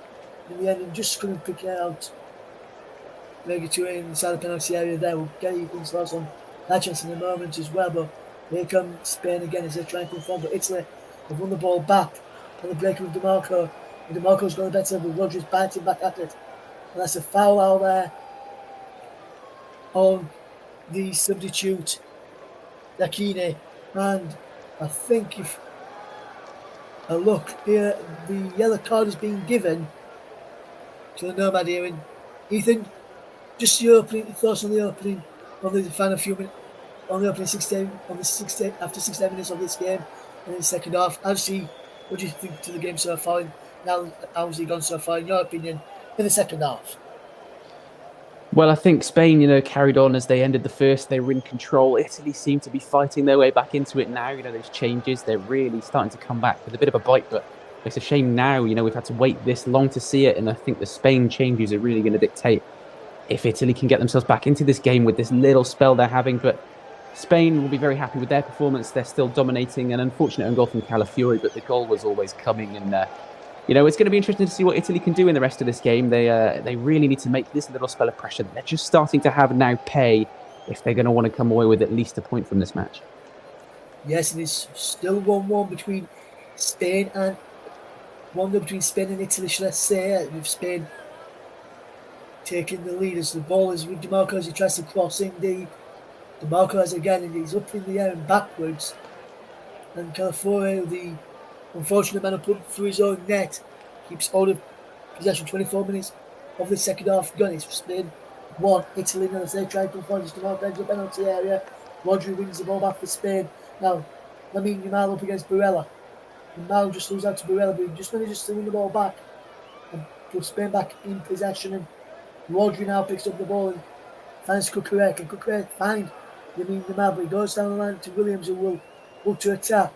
in the end, and just couldn't pick it out. Make it to inside the penalty area there. We'll get Ethan Sloss on that chance in a moment as well, but here comes Spain again as they try and come forward, but Italy have won the ball back on the break with DiMarco, and DiMarco's got the better, but Rodgers biting back at it, and that's a foul out there on the substitute Iachini. And I think if a look here, the yellow card is being given to the Nomad here. And Ethan, just your thoughts on the opening of the final few minutes, on the opening 16, after 16 minutes of this game, and in the second half. What do you think to the game so far? Now, how's he gone so far, in your opinion, in the second half? Well, I think Spain, carried on as they ended the first. They were in control. Italy seemed to be fighting their way back into it now. Those changes, they're really starting to come back with a bit of a bite. But it's a shame now, we've had to wait this long to see it. And I think the Spain changes are really going to dictate if Italy can get themselves back into this game with this little spell they're having. But Spain will be very happy with their performance. They're still dominating. An unfortunate own goal from Calafiori, but the goal was always coming. And it's going to be interesting to see what Italy can do in the rest of this game. They really need to make this little spell of pressure that they're just starting to have now pay if they're going to want to come away with at least a point from this match. Yes, and it's still 1-1 between Spain and Italy, should I say, with Spain taking the lead as the ball is with DiMarco as he tries to cross in deep. DiMarco has again, and he's up in the air and backwards. And Calafiori, the unfortunate man who put through his own net, keeps hold of possession. 24 minutes of the second half gone. It's Spain 1, Italy 0 as they try to come forward. Just about into the penalty area. Rodri wins the ball back for Spain. Now, Lamine Yamal up against Barella. And Mal just lose out to Barella, but he just manages to win the ball back and put Spain back in possession. And Rodri now picks up the ball and finds Cucurella. Can Cucurella find Lamine Yamal? But he goes down the line to Williams, who will look to attack.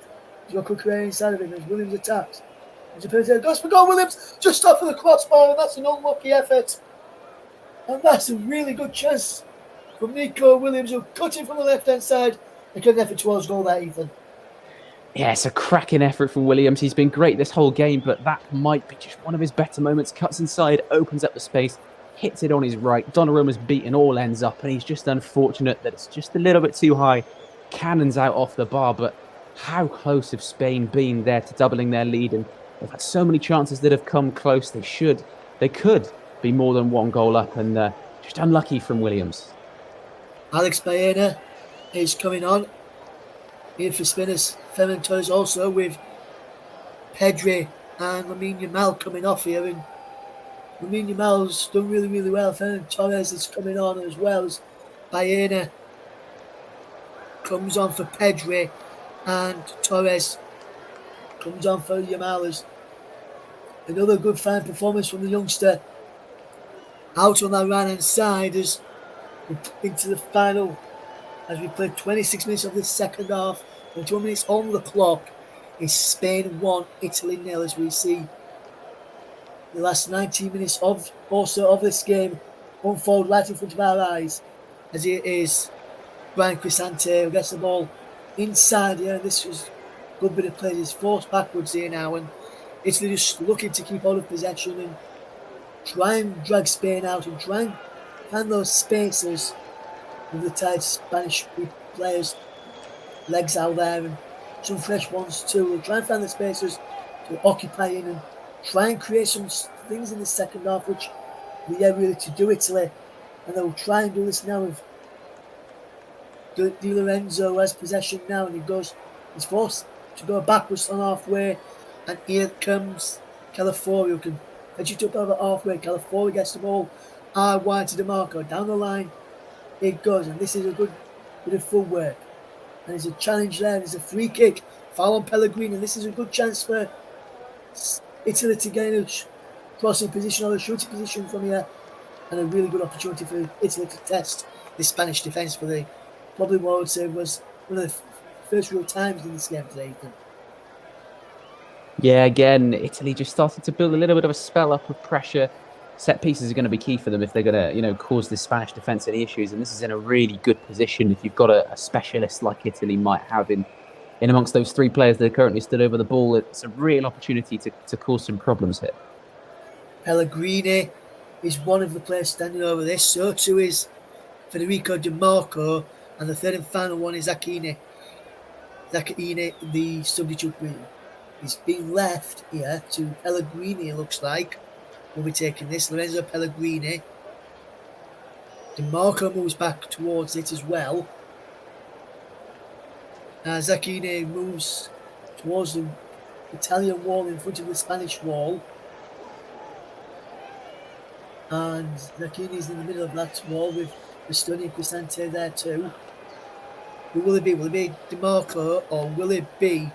He's got Cucurella inside of him as Williams attacks. There's a penalty. Goes for goal, Williams just off of the crossbar, and that's an unlucky effort. And that's a really good chance from Nico Williams, who cut in from the left-hand side. A good effort towards goal there, Ethan. Yeah, it's a cracking effort from Williams. He's been great this whole game, but that might be just one of his better moments. Cuts inside, opens up the space, hits it on his right. Donnarumma's beaten all ends up, and he's just unfortunate that it's just a little bit too high. Cannons out off the bar, but how close have Spain been there to doubling their lead? And they've had so many chances that have come close. They could be more than one goal up, and just unlucky from Williams. Alex Baena is coming on. Here for Spinners. Ferran Torres also with Pedri and Lamine Yamal coming off here. And Lamine Yamal's done really, really well. Ferran Torres is coming on as well as Baena comes on for Pedri and Torres comes on for Yamal. As another good fine performance from the youngster out on that right hand side as we into the final. As we played 26 minutes of the second half, 21 minutes on the clock, is Spain 1, Italy 0, as we see the last 19 minutes of this game unfold right in front of our eyes. As it is Brian Cristante who gets the ball inside here. This was a good bit of play. He's forced backwards here now, and Italy just looking to keep hold of possession and try and drag Spain out and try and find those spaces with the tight Spanish players' legs out there, and some fresh ones too. We'll try and find the spaces to occupy in and try and create some things in the second half, which we are really to do Italy. And they'll try and do this now with Di Lorenzo has possession now, and he's forced to go backwards on halfway, and here comes Calafiori, who can edge it up over halfway. Calafiori gets the ball wide to DeMarco, down the line it goes, and this is a good bit of footwork. And there's a challenge there, there's a free kick, foul on Pellegrini, and this is a good chance for Italy to get in a crossing position or a shooting position from here, and a really good opportunity for Italy to test the Spanish defence for probably what I would say was one of the first real times in this game today, Ethan. Yeah, again, Italy just started to build a little bit of a spell up of pressure. Set pieces are going to be key for them if they're going to, cause the Spanish defence any issues. And this is in a really good position if you've got a specialist like Italy might have in amongst those three players that are currently stood over the ball. It's a real opportunity to cause some problems here. Pellegrini is one of the players standing over this. So too is Federico Di Marco, and the third and final one is Zaccagni. Zaccagni, the substitute, is being left here to Pellegrini, it looks like. Will be taking this. Lorenzo Pellegrini. Di Marco moves back towards it as well. Zaccagni moves towards the Italian wall in front of the Spanish wall. And Zaccagni is in the middle of that wall with Bastoni and Cristante there too. Who will it be? Will it be Di Marco or will it be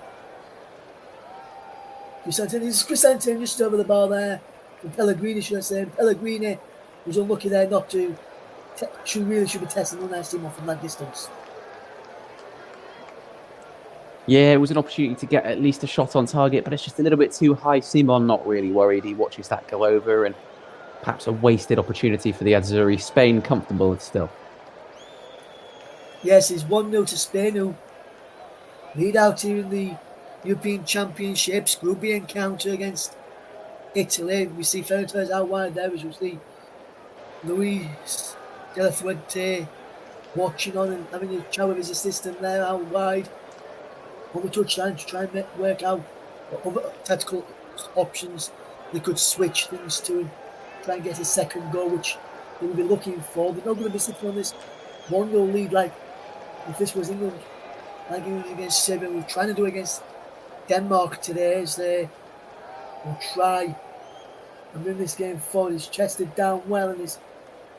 Cristante? It's Cristante just over the bar there. And Pellegrini, should I say. Pellegrini was unlucky there not to. Really should be testing the nice team off from that distance. Yeah, it was an opportunity to get at least a shot on target, but it's just a little bit too high. Simon not really worried. He watches that go over, and perhaps a wasted opportunity for the Azzurri. Spain comfortable still. Yes, it's 1-0 to Spain, who lead out here in the European Championships. Group B encounter against Italy. We see Ferran Torres out wide there, as we see Luis De La Fuente watching on and having a chat with his assistant there out wide on the touchline to try and work out what other tactical options they could switch things to and try and get a second goal, which they will be looking for. They're not going to be sitting on this 1-0 lead like if this was England, like England against Serbia. We're trying to do against Denmark today as they will try and bring this game forward. He's chested down well, and he's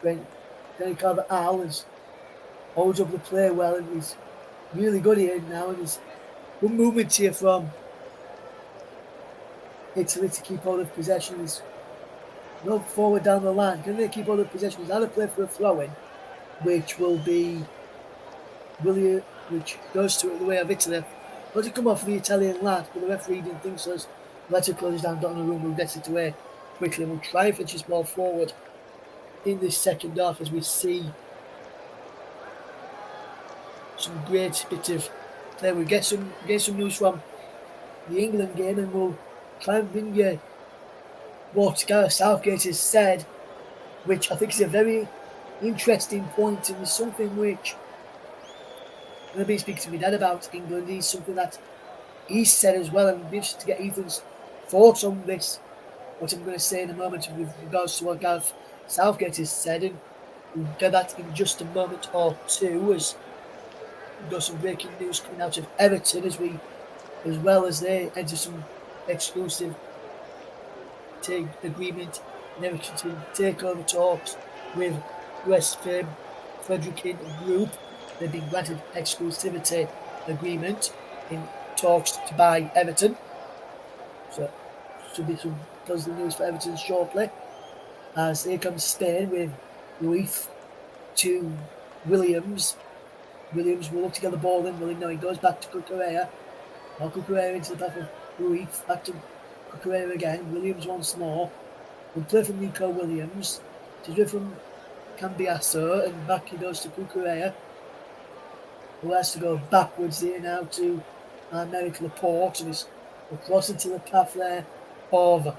Danny Carvajal has holds up the play well, and he's really good here now, and he's good movement here from Italy to keep hold of possessions. Not forward down the line. Can they keep hold of possessions? Either play for a throw-in, which will be William, which goes to the way of Italy. Not to come off the Italian lad, but the referee didn't think so. Let it close down. Donnarumma who gets it away quickly and will try and fetch his ball forward in this second half as we see some great bit of play. We get some news from the England game and we'll try and bring you what Gareth Southgate has said, which I think is a very interesting point and is something which I've been speaking to my dad about England. Is something that he said as well, and I'd be interested to get Ethan's thoughts on this, what I'm going to say in a moment with regards to what Gareth Southgate has said, and we'll get that in just a moment or two as we've got some breaking news coming out of Everton as well as they enter some exclusive agreement and Everton to take over talks with West Ham Frederick Group. They've been granted exclusivity agreement in talks to buy Everton. So should be some positive news for Everton shortly. As here comes Spain with Ruiz to Williams. Williams will look to get the ball in. Williams, no, he goes back to Cucurella. Now Cucurella into the back of Ruiz. Back to Cucurella again. Williams once more. Will play from Nico Williams. To from Cambiasso. And back he goes to Cucurella, who has to go backwards here now to Aymeric Laporte, and he's crossing to the path there of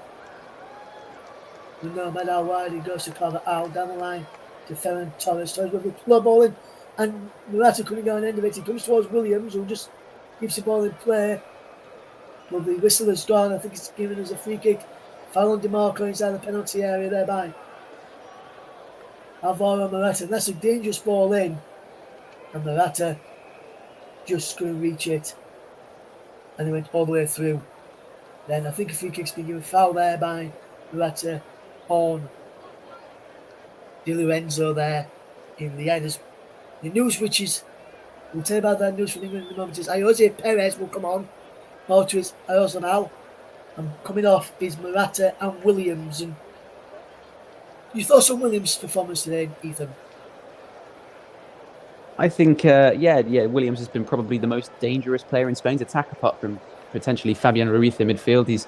no matter how wide he goes to cover out down the line to Ferran Torres. Torres with the club ball in, and Morata couldn't go on end of it. He comes towards Williams, who just keeps the ball in play. Well, the whistle has gone. I think it's given us a free kick. Foul on DiMarco inside the penalty area there by Alvaro Morata. And that's a dangerous ball in, and Morata just couldn't reach it, and he went all the way through. Then I think a free kick's been given, foul there by Morata on Di Lorenzo there in the end. The news which is, we'll tell you about that news from England in a moment, is Ayoze Perez will come on. More to his Arsenal, and coming off is Morata and Williams. And you thought on Williams' performance today, Ethan? I think, Williams has been probably the most dangerous player in Spain's attack, apart from potentially Fabian Ruiz in midfield. He's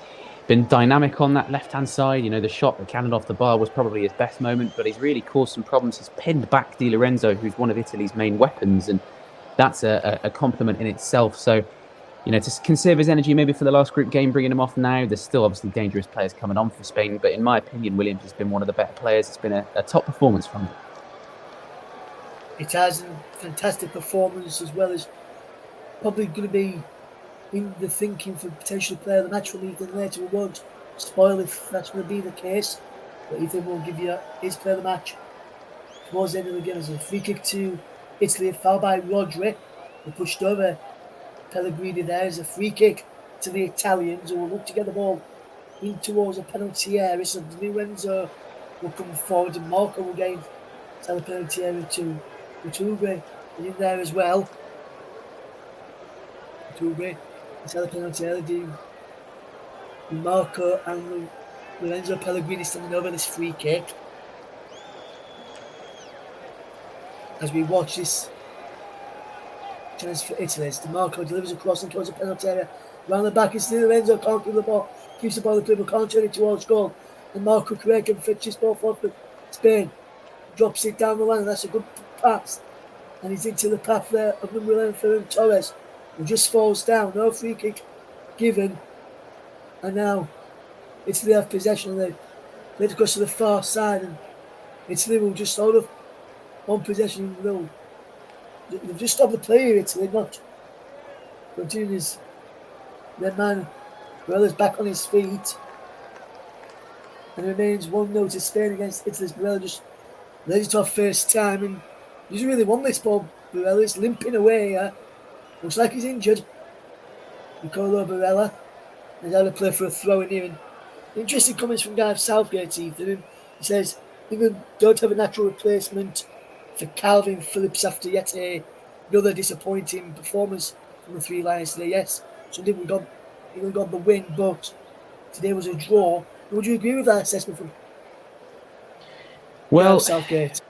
been dynamic on that left-hand side. You know, the shot that cannoned off the bar was probably his best moment, but he's really caused some problems. He's pinned back Di Lorenzo, who's one of Italy's main weapons, and that's a compliment in itself. So, you know, to conserve his energy maybe for the last group game, bringing him off now, there's still obviously dangerous players coming on for Spain, but in my opinion, Williams has been one of the better players. It's been a top performance from him. It has a fantastic performance, as well as probably going to be in the thinking for potential player of the match from Ethan later. We won't spoil if that's going to be the case, but Ethan will give you his player of the match towards the end of the game. As a free kick to Italy, foul by Rodri, who pushed over Pellegrini there. As a free kick to the Italians, who will look to get the ball in towards a penalty area. So Di Lorenzo will come forward, and Marco will gain the penalty area to Uruguay in there as well. Uruguay inside the penalty area. Marco and Lorenzo Pellegrini standing over this free kick. As we watch this chance for Italy, DiMarco delivers across and towards the penalty area. Round the back, it's Lorenzo, can't keep the ball. Keeps the ball in the dribble, can't turn it towards goal. And Marco Correa can fetch his ball forward for Spain. Drops it down the line, and that's a good pass. And he's into the path there of number 11, Ferran Torres, who just falls down. No free kick given. And now Italy have possession, and they played across to the far side, and Italy will just sort of on possession. They've just stopped the play here, Italy, not continuing his red man. Barella's back on his feet. And it remains 1-0 to Spain against Italy. Barella just laid it off first time, and he doesn't really want this ball. Barella is limping away here. Looks like he's injured. Nicolo Barella has had to play for a throw in here. And interesting comments from Gareth Southgate, Ethan. He says England don't have a natural replacement for Calvin Phillips after yet another disappointing performance from the Three Lions today. Yes, so England got the win, but today was a draw. Would you agree with that assessment from Well, Southgate?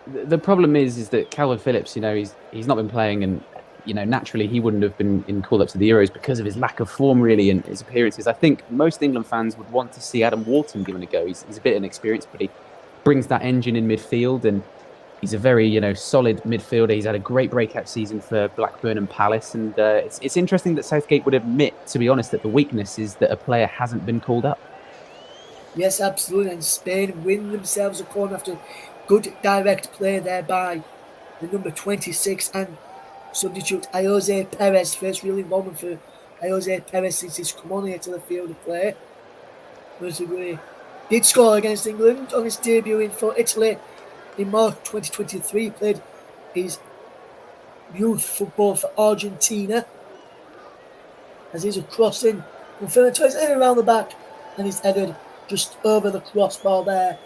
the problem is that Calvin Phillips, he's not been playing, and naturally he wouldn't have been called up to the Euros because of his lack of form, really, and his appearances. I think most England fans would want to see Adam Wharton given a go. He's a bit inexperienced, but he brings that engine in midfield, and he's a very solid midfielder. He's had a great breakout season for Blackburn and Palace, and it's interesting that Southgate would admit, to be honest, that the weakness is that a player hasn't been called up. Yes, absolutely. And Spain win themselves a corner after good direct play there by the number 26 and substitute Jose Perez. First real involvement for Jose Perez since he's come on here to the field of play. Uruguay did score against England on his debut for Italy in March 2023. He played his youth football for Argentina. As he's a crossing from Fernando in around the back, and he's headed just over the crossbar there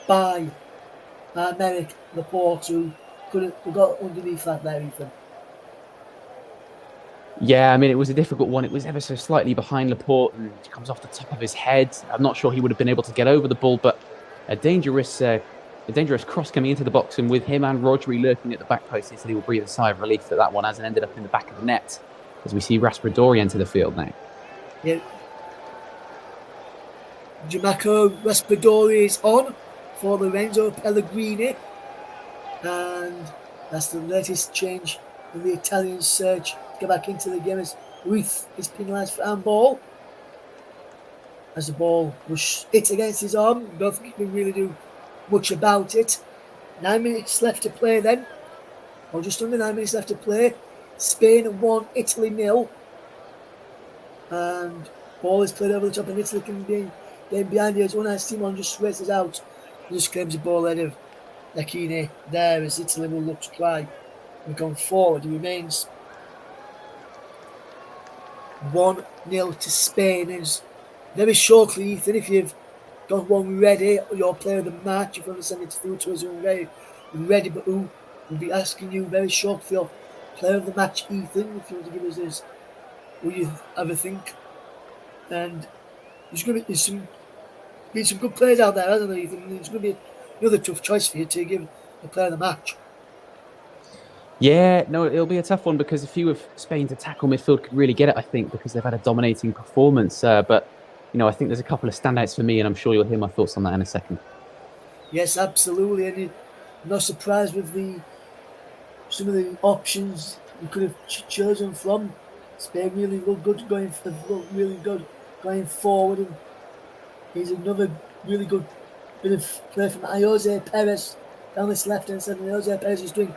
by Merrick Laporte, who got underneath that there, Ethan. Yeah, I mean, it was a difficult one. It was ever so slightly behind Laporte and it comes off the top of his head. I'm not sure he would have been able to get over the ball, but a dangerous cross coming into the box, and with him and Rodri lurking at the back post, Italy will breathe a sigh of relief that one hasn't ended up in the back of the net as we see Raspadori enter the field now. Yeah. Gianmarco Raspadori is on for Lorenzo Pellegrini, and that's the latest change in the Italian search to get back into the game as Ruth is penalised for handball. As the ball was hit against his arm, both can really do much about it. 9 minutes left to play then, or just under 9 minutes left to play. Spain 1, Italy 0, and ball is played over the top, and Italy can be getting behind here as Unai Simon just races out and just claims the ball ahead of Iachini there as Italy will look to try and go forward. It remains 1-0 to Spain. It's very shortly, Ethan, if you've got one ready, your player of the match, if you want to send it through to us, we're ready, but who will be asking you very short for your player of the match, Ethan, if you want to give us this, what you ever think. And there's going to be some good players out there, hasn't there, Ethan? There's going to be another tough choice for you to give the player of the match. Yeah, no, it'll be a tough one because a few of Spain's tackle midfield could really get it, I think, because they've had a dominating performance. But, I think there's a couple of standouts for me, and I'm sure you'll hear my thoughts on that in a second. Yes, absolutely. And I'm not surprised with some of the options you could have chosen from. Spain really look really good going forward, and here's another really good bit of play from Jose Perez down this left hand side. And Jose Perez is doing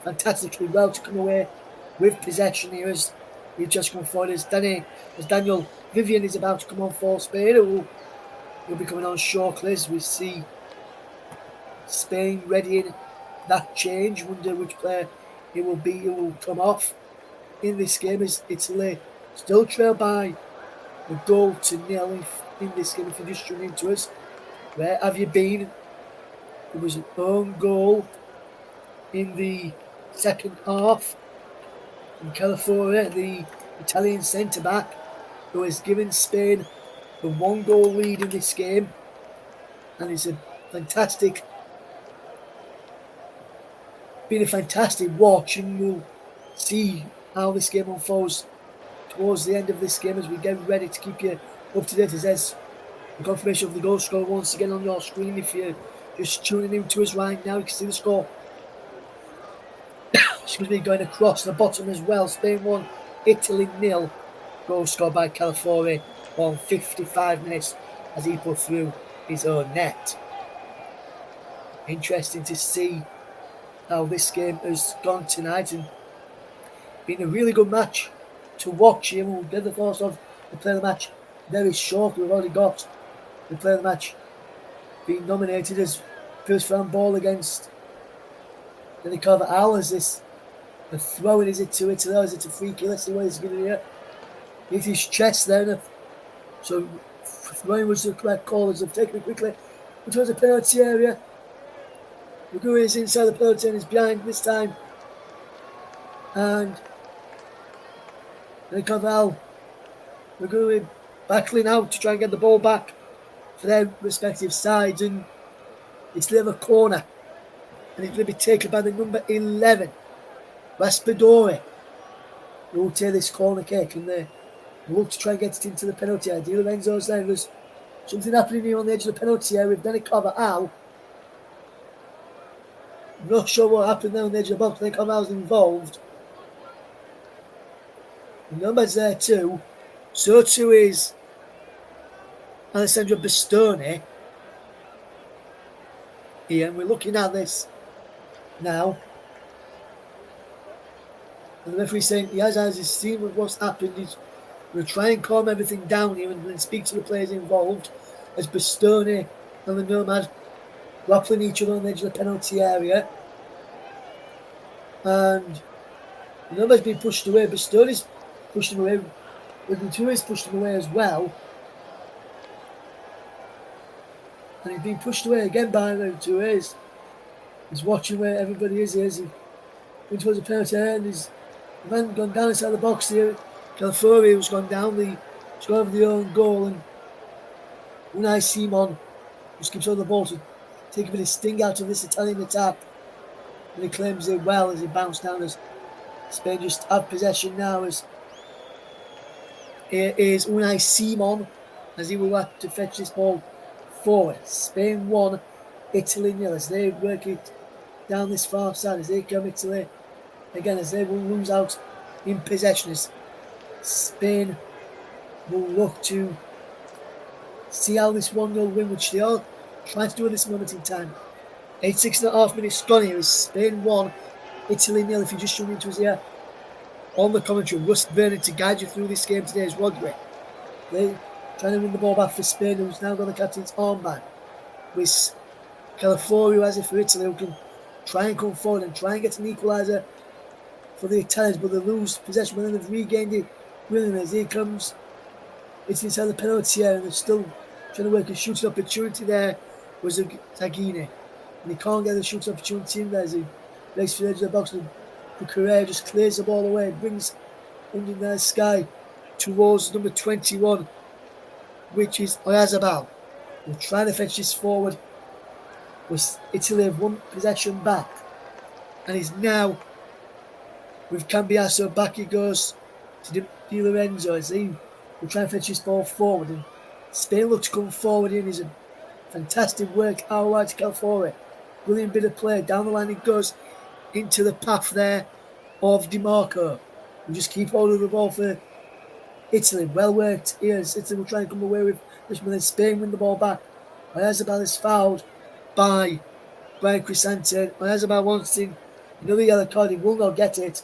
fantastically well to come away with possession here as he just come forward as Daniel Vivian is about to come on for Spain, who will be coming on shortly as we see Spain readying that change. Wonder which player it will be who will come off in this game as Italy still trail by a goal to nil in this game. If you're just tuning into us, where have you been? It was an own goal in the second half from Calafiori, the Italian centre-back, who has given Spain the 1-goal lead in this game. And it's been a fantastic watch, and we'll see how this game unfolds towards the end of this game as we get ready to keep you up to date. As there's the confirmation of the goal score once again on your screen. If you're just tuning in to us right now, you can see the score going across the bottom as well. Spain 1, Italy 0. Goal scored by Calafiori on 55 minutes as he put through his own net. Interesting to see how this game has gone tonight, and been a really good match to watch here. We'll get the thoughts of the player of the match very shortly. We've already got the player of the match being nominated as first round ball against Dani Carvajal. Is this a throw in? Is it to Italy? Is it a free kick? Let's see what he's going to do. Hit his chest there. So throwing was the correct call as they've taken it quickly towards the penalty area. Magui is inside the penalty and is behind this time. And Dani Carvajal, Magui battling out to try and get the ball back for their respective sides, and it's near a corner, and it's going to be taken by the number 11, Raspadori, who will take this corner kick, and they look to try and get it into the penalty area. Di Lorenzo's there. There's something happening here on the edge of the penalty area with Danny Carvajal. I'm not sure what happened there on the edge of the box. Danny Carvajal's involved. The number's there too. So too is Alessandro Bastoni. Here, and we're looking at this now. And the referee saying he has seen what's happened. He's going to try and calm everything down here and speak to the players involved as Bastoni and the Nomad grappling each other on the edge of the penalty area. And the Nomad's been pushed away. Bastoni's pushed him away. Ventura's pushed him away as well. And he's been pushed away again by Ventura. He's watching where everybody is. He's going towards the penalty area, and he's gone down inside the box here. Calafiori has gone down he's gone over the own goal, and Unai Simon just keeps on the ball to take a bit of sting out of this Italian attack. And he claims it well as he bounced down as Spain just have possession now. As here is Unai Simon as he will have to fetch this ball forward. Spain 1, Italy 0 as they work it down this far side as they come Italy again as they will lose out in possession. As Spain will look to see how this 1-0 win, which they are trying to do at this moment in time. 86.5 minutes gone here as Spain 1, Italy 0. If you just tuned into us here on the commentary, Russ Vernon to guide you through this game today is Rodri. They're trying to win the ball back for Spain, who's now got the captain's armband. With Calafiori, who has it for Italy, who can try and come forward and try and get an equaliser for the Italians, but they lose possession. But then they've regained it. Williams, here comes. It's inside the penalty area, and they're still trying to work a shooting opportunity there. Was Zaghini. And he can't get the shooting opportunity in there as he breaks for the edge of the box. And Correa just clears the ball away and brings under the sky towards number 21, which is Oyarzabal. We're trying to fetch this forward. With Italy have won possession back. And he's now with Cambiasso back. He goes to Di Lorenzo as he will try and fetch this ball forward. And Spain look to come forward in. Is a fantastic work out wide to Calafiori. Brilliant bit of play. Down the line it goes into the path there of Di Marco. We just keep hold of the ball for Italy. Well worked here. Italy will try and come away with this, but then Spain win the ball back. Oyarzabal is fouled by Brian Cristante. Oyarzabal wants another yellow card. He will not get it.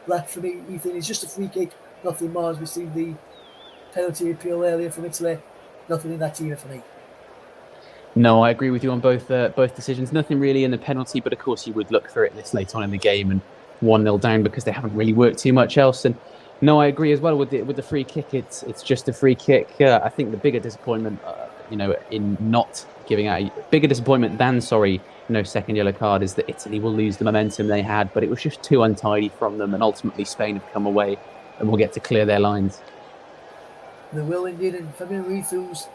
Black for me, Ethan. It's just a free kick. Nothing more. As we see the penalty appeal earlier from Italy. Nothing in that either for me. No, I agree with you on both decisions. Nothing really in the penalty, but of course you would look for it this late on in the game and 1-0 down because they haven't really worked too much else. And no, I agree as well with the free kick. It's just a free kick. I think the bigger disappointment, in not giving out bigger disappointment than second yellow card is that Italy will lose the momentum they had, but it was just too untidy from them, and ultimately Spain have come away and will get to clear their lines. They will indeed, and Fabian Ruiz, who's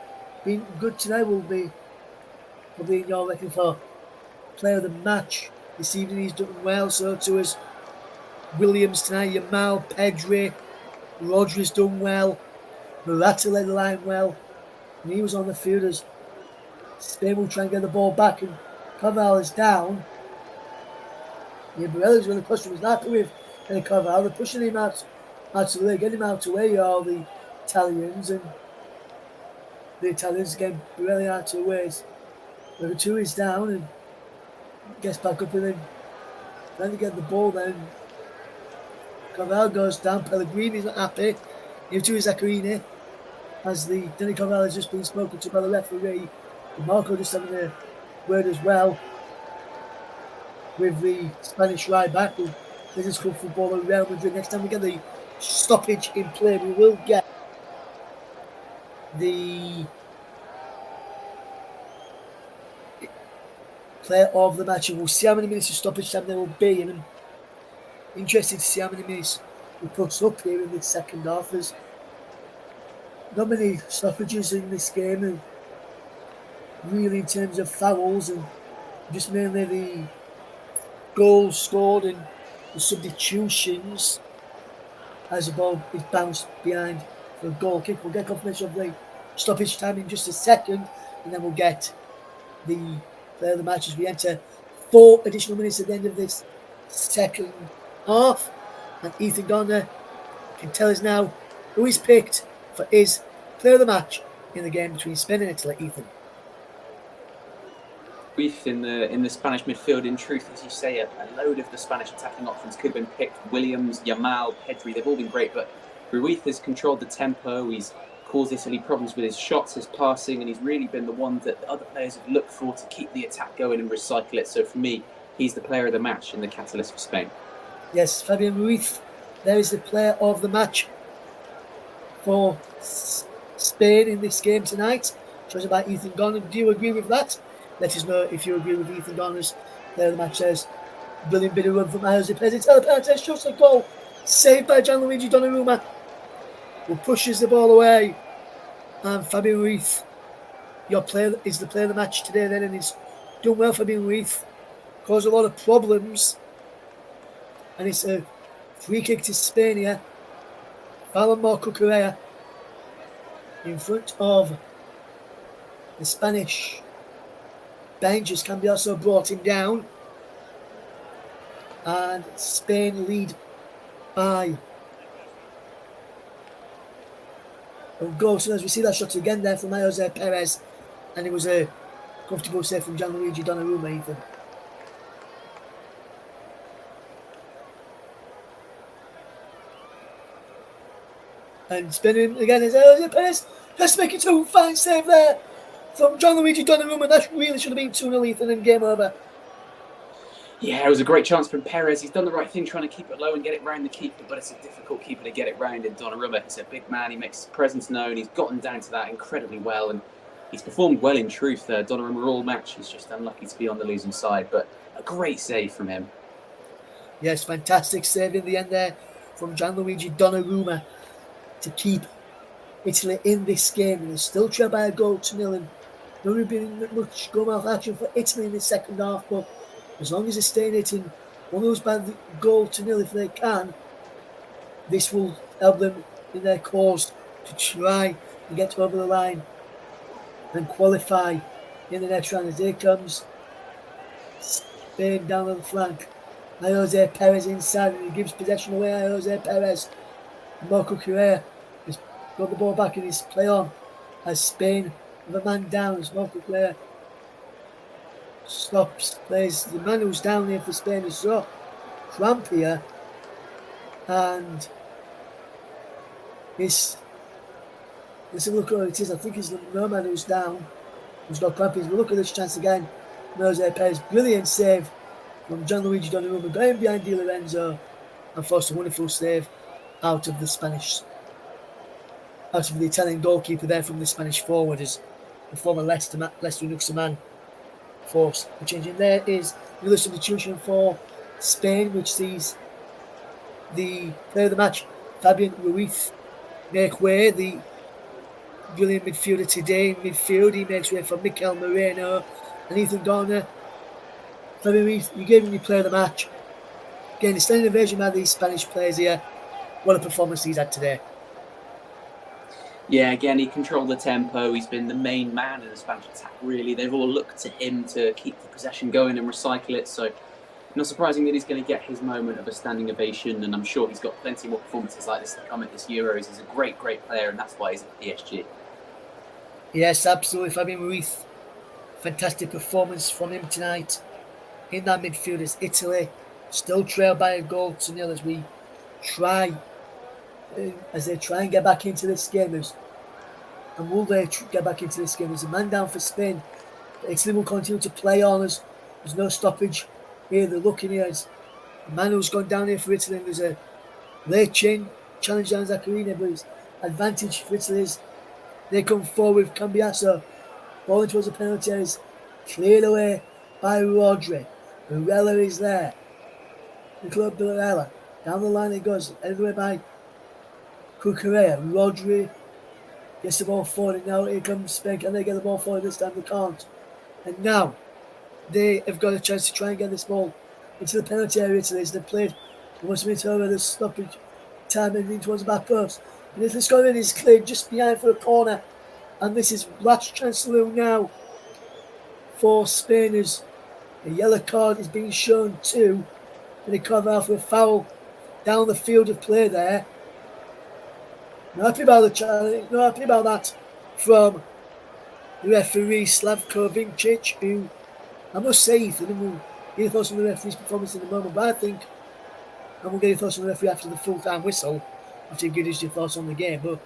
been good tonight, will be probably in your reckoning for player of the match this evening. He's done well, so too is Williams tonight, Yamal, Pedri, Rodri's done well, Morata led the line well, and he was on the field as Spain will try and get the ball back, and Carvajal is down. Barella's going to push him. He's not happy with Carvajal. They're pushing him out of the way, getting him out of the way, all the Italians, and the Italians get Barella out of the way. Number 2 is down and gets back up, and then trying to get the ball then. Carvajal goes down. Pellegrini's not happy. Number 2 is Zaccarini. As Danny Carvajal has just been spoken to by the referee. And Marco just having a word as well with the Spanish right back. This is good football at Real Madrid. Next time we get the stoppage in play, we will get the player of the match, and we'll see how many minutes of stoppage time there will be. And I'm interested to see how many minutes we put up here in the second half, as not many stoppages in this game, and really in terms of fouls, and just mainly the goals scored and the substitutions as the ball is bounced behind for a goal kick. We'll get confirmation of the stoppage time in just a second, and then we'll get the player of the match as we enter 4 additional minutes at the end of this second half. And Ethan Garner can tell us now who he's picked for his player of the match in the game between Spain and Italy. Ethan. In the Spanish midfield, in truth, as you say, a load of the Spanish attacking options could have been picked. Williams, Yamal, Pedri, they've all been great, but Ruiz has controlled the tempo. He's caused Italy problems with his shots, his passing, and he's really been the one that the other players have looked for to keep the attack going and recycle it. So for me, he's the player of the match and the catalyst for Spain. Yes, Fabian Ruiz, there is the player of the match for Spain in this game tonight. Chosen by Ethan Garner. Do you agree with that? Let us know if you agree with Ethan Garner's player of the match. Says brilliant bit of run from Jose Perez. Telepates shots a goal. Saved by Gianluigi Donnarumma, who pushes the ball away. And Fabian Ruiz, your player, is the player of the match today then, and he's done well. Fabian Ruiz caused a lot of problems. And it's a free kick to Spain here. Fallon Marco Correa in front of the Spanish bench as Cambiaso brought him down. And Spain lead by a goal. So as we see that shot again there from Jose Perez, and it was a comfortable save from Gianluigi Donnarumma, Ethan. And spinning again is Jose Perez. Just making 2 fine save there from Gianluigi Donnarumma. That really should have been 2-0, Ethan, and game over. Yeah, it was a great chance from Perez. He's done the right thing trying to keep it low and get it round the keeper, but it's a difficult keeper to get it round in Donnarumma. He's a big man. He makes his presence known. He's gotten down to that incredibly well, and he's performed well in truth. Donnarumma all match. He's just unlucky to be on the losing side, but a great save from him. Yes, fantastic save in the end there from Gianluigi Donnarumma to keep Italy in this game. And they're still trailed by a goal to nil, and not really been much goal-mouth action for Italy in the second half, but as long as they're staying it in one of those by the goal to nil if they can, this will help them in their cause to try and get over the line and qualify in the next round. As here comes Spain down on the flank. Jose Perez inside, and he gives possession away. Jose Perez. Marco Correa has got the ball back in his play on as Spain with a man down as Marco Correa stops, plays the man who's down here for Spain is so cramp here, and let's have a look at what it is. I think it's the man who's down, who's got cramp. We'll look at this chance again. Jose Perez, brilliant save from Gianluigi Donnarumma, going behind Di Lorenzo and forced a wonderful save out of the Italian goalkeeper there from the Spanish forward as the former Leicester Unuxa man forced the change. And there is another substitution for Spain, which sees the player of the match, Fabian Ruiz, make way. The brilliant midfielder today in midfield, he makes way for Mikel Moreno and Ethan Garner. Fabian Ruiz, you gave him the player of the match. Again, the standing ovation by these Spanish players here. What a performance he's had today. Yeah, again, he controlled the tempo. He's been the main man in the Spanish attack, really. They've all looked to him to keep the possession going and recycle it. So, not surprising that he's going to get his moment of a standing ovation. And I'm sure he's got plenty more performances like this to come at this Euros. He's a great, great player, and that's why he's at PSG. Yes, absolutely. Fabian Ruiz, fantastic performance from him tonight. In that midfield is Italy, still trailed by a goal to nil as they try and get back into this game. And will they get back into this game? There's a man down for Spain. Italy will continue to play on us. There's no stoppage here. They're looking here as the man who's gone down here for Italy. And there's a late challenge down Zaccarini, but his advantage for Italy is they come forward with Cambiaso. Ball towards the penalty area is cleared away by Rodri. Barella is there. Nicola Barella. Down the line it goes. Headed away by Cucurella. Rodri Gets the ball forward, and now here comes Spain. Can they get the ball forward this time? They can't. And now they have got a chance to try and get this ball into the penalty area today. They played almost a minute over the stoppage time and towards the back post. And this scoring is cleared just behind for a corner. And this is last chance now for Spain as a yellow card is being shown to. And they cover out for a foul down the field of play there. Not happy about the challenge, not happy about that from the referee Slavko Vincic, who I must say, Ethan, and we'll get your thoughts on the referee's performance in a moment, but I think, and we'll get your thoughts on the referee after the full-time whistle, after you give us your thoughts on the game, but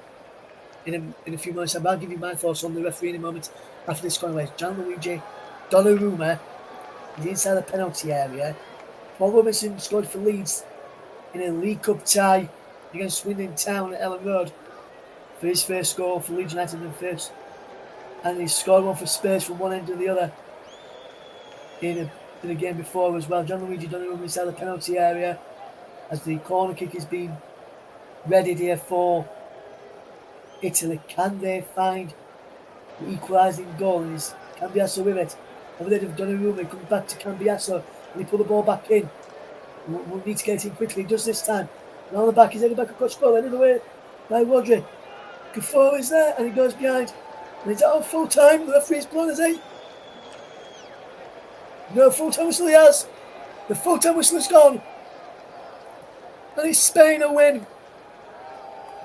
in a few moments, I'll give you my thoughts on the referee in a moment after this corner. Gianluigi Donnarumma is inside the penalty area. Paul Robinson scored for Leeds in a League Cup tie against Swindon Town at Ellen Road for his first goal for Leeds United in first. And he scored one for Spurs from one end to the other in a game before as well. Gianluigi Donnarumma inside the penalty area as the corner kick is being readied here for Italy. Can they find the equalising goal? And is Cambiasso with it? Over there, Donnarumma comes back to Cambiasso and he put the ball back in. We'll need to get it in quickly. He does this time. And on the back, he's heading back across goal. Another way by Rodri. Kuffour is there and he goes behind. And he's out full time. The referee's blown his eight. No full time whistle he has. The full time whistle is gone. And it's Spain a win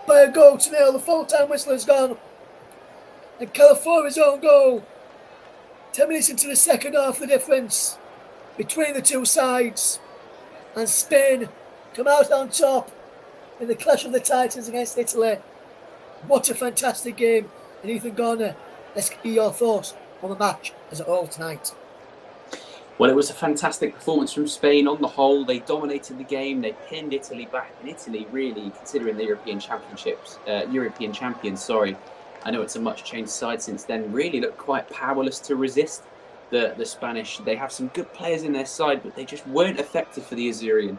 by a goal to nil. The full time whistle is gone. And Calafiori's own goal. 10 minutes into the second half, the difference between the two sides. And Spain come out on top in the clash of the Titans against Italy. What a fantastic game. And Ethan Garner, let's hear your thoughts on the match as a whole tonight. Well, it was a fantastic performance from Spain on the whole. They dominated the game. They pinned Italy back. And Italy really, considering the European champions, I know it's a much changed side since then, really looked quite powerless to resist the Spanish. They have some good players in their side, but they just weren't effective for the Azzurri.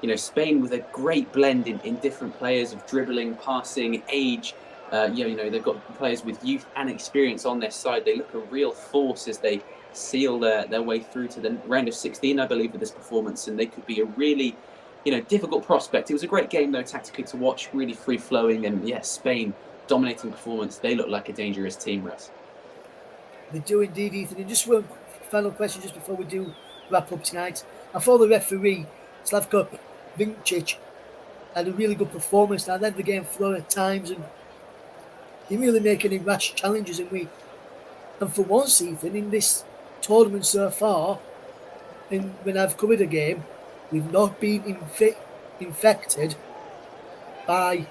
You know, Spain with a great blend in different players of dribbling, passing, age. You know, they've got players with youth and experience on their side. They look a real force as they seal their way through to the round of 16, I believe, with this performance. And they could be a really, difficult prospect. It was a great game, though, tactically to watch, really free-flowing. And, yes, Spain, dominating performance. They look like a dangerous team, Russ. They do indeed, Ethan. And just one final question just before we do wrap up tonight. I thought the referee, Slavko Vincic, had a really good performance. Now, led the game flow at times and he really making any rash challenges. And for once, Ethan, in this tournament so far, and when I've covered a game, we've not been infected by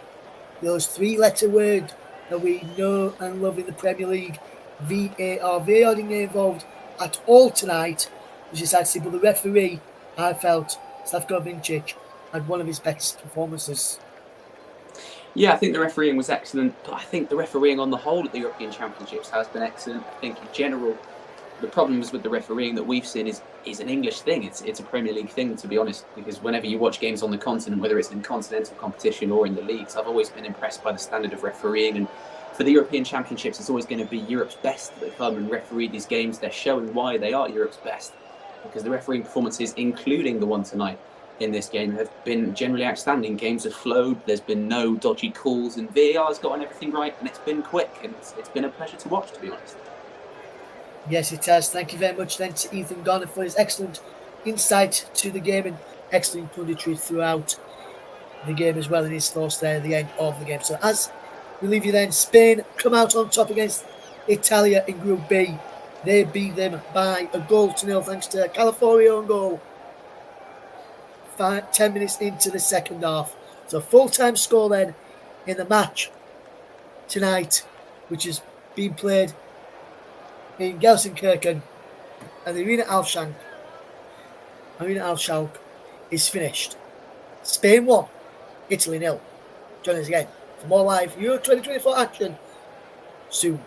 those three-letter words that we know and love in the Premier League, VAR. VAR didn't get involved at all tonight, which is sad to see, but the referee, I felt, Slavko Vincic, had one of his best performances. Yeah, I think the refereeing was excellent, but I think the refereeing on the whole at the European Championships has been excellent. I think in general, the problems with the refereeing that we've seen is an English thing. It's a Premier League thing, to be honest, because whenever you watch games on the continent, whether it's in continental competition or in the leagues, I've always been impressed by the standard of refereeing. And for the European Championships, it's always going to be Europe's best that come and referee these games. They're showing why they are Europe's best, because the refereeing performances, including the one tonight in this game, have been generally outstanding. Games have flowed, there's been no dodgy calls, and VAR's gotten everything right, and it's been quick, and it's been a pleasure to watch, to be honest. Yes, it has. Thank you very much then to Ethan Garner for his excellent insight to the game and excellent punditry throughout the game as well, and his thoughts there at the end of the game. So as we leave you then, Spain come out on top against Italia in Group B. They beat them by a goal to nil thanks to Calafiori own goal. 10 minutes into the second half. So full-time score then in the match tonight, which is being played in Gelsenkirchen, and the Arena Al-Shalk is finished. Spain 1, Italy 0. Join us again for more live Euro 2024 action soon.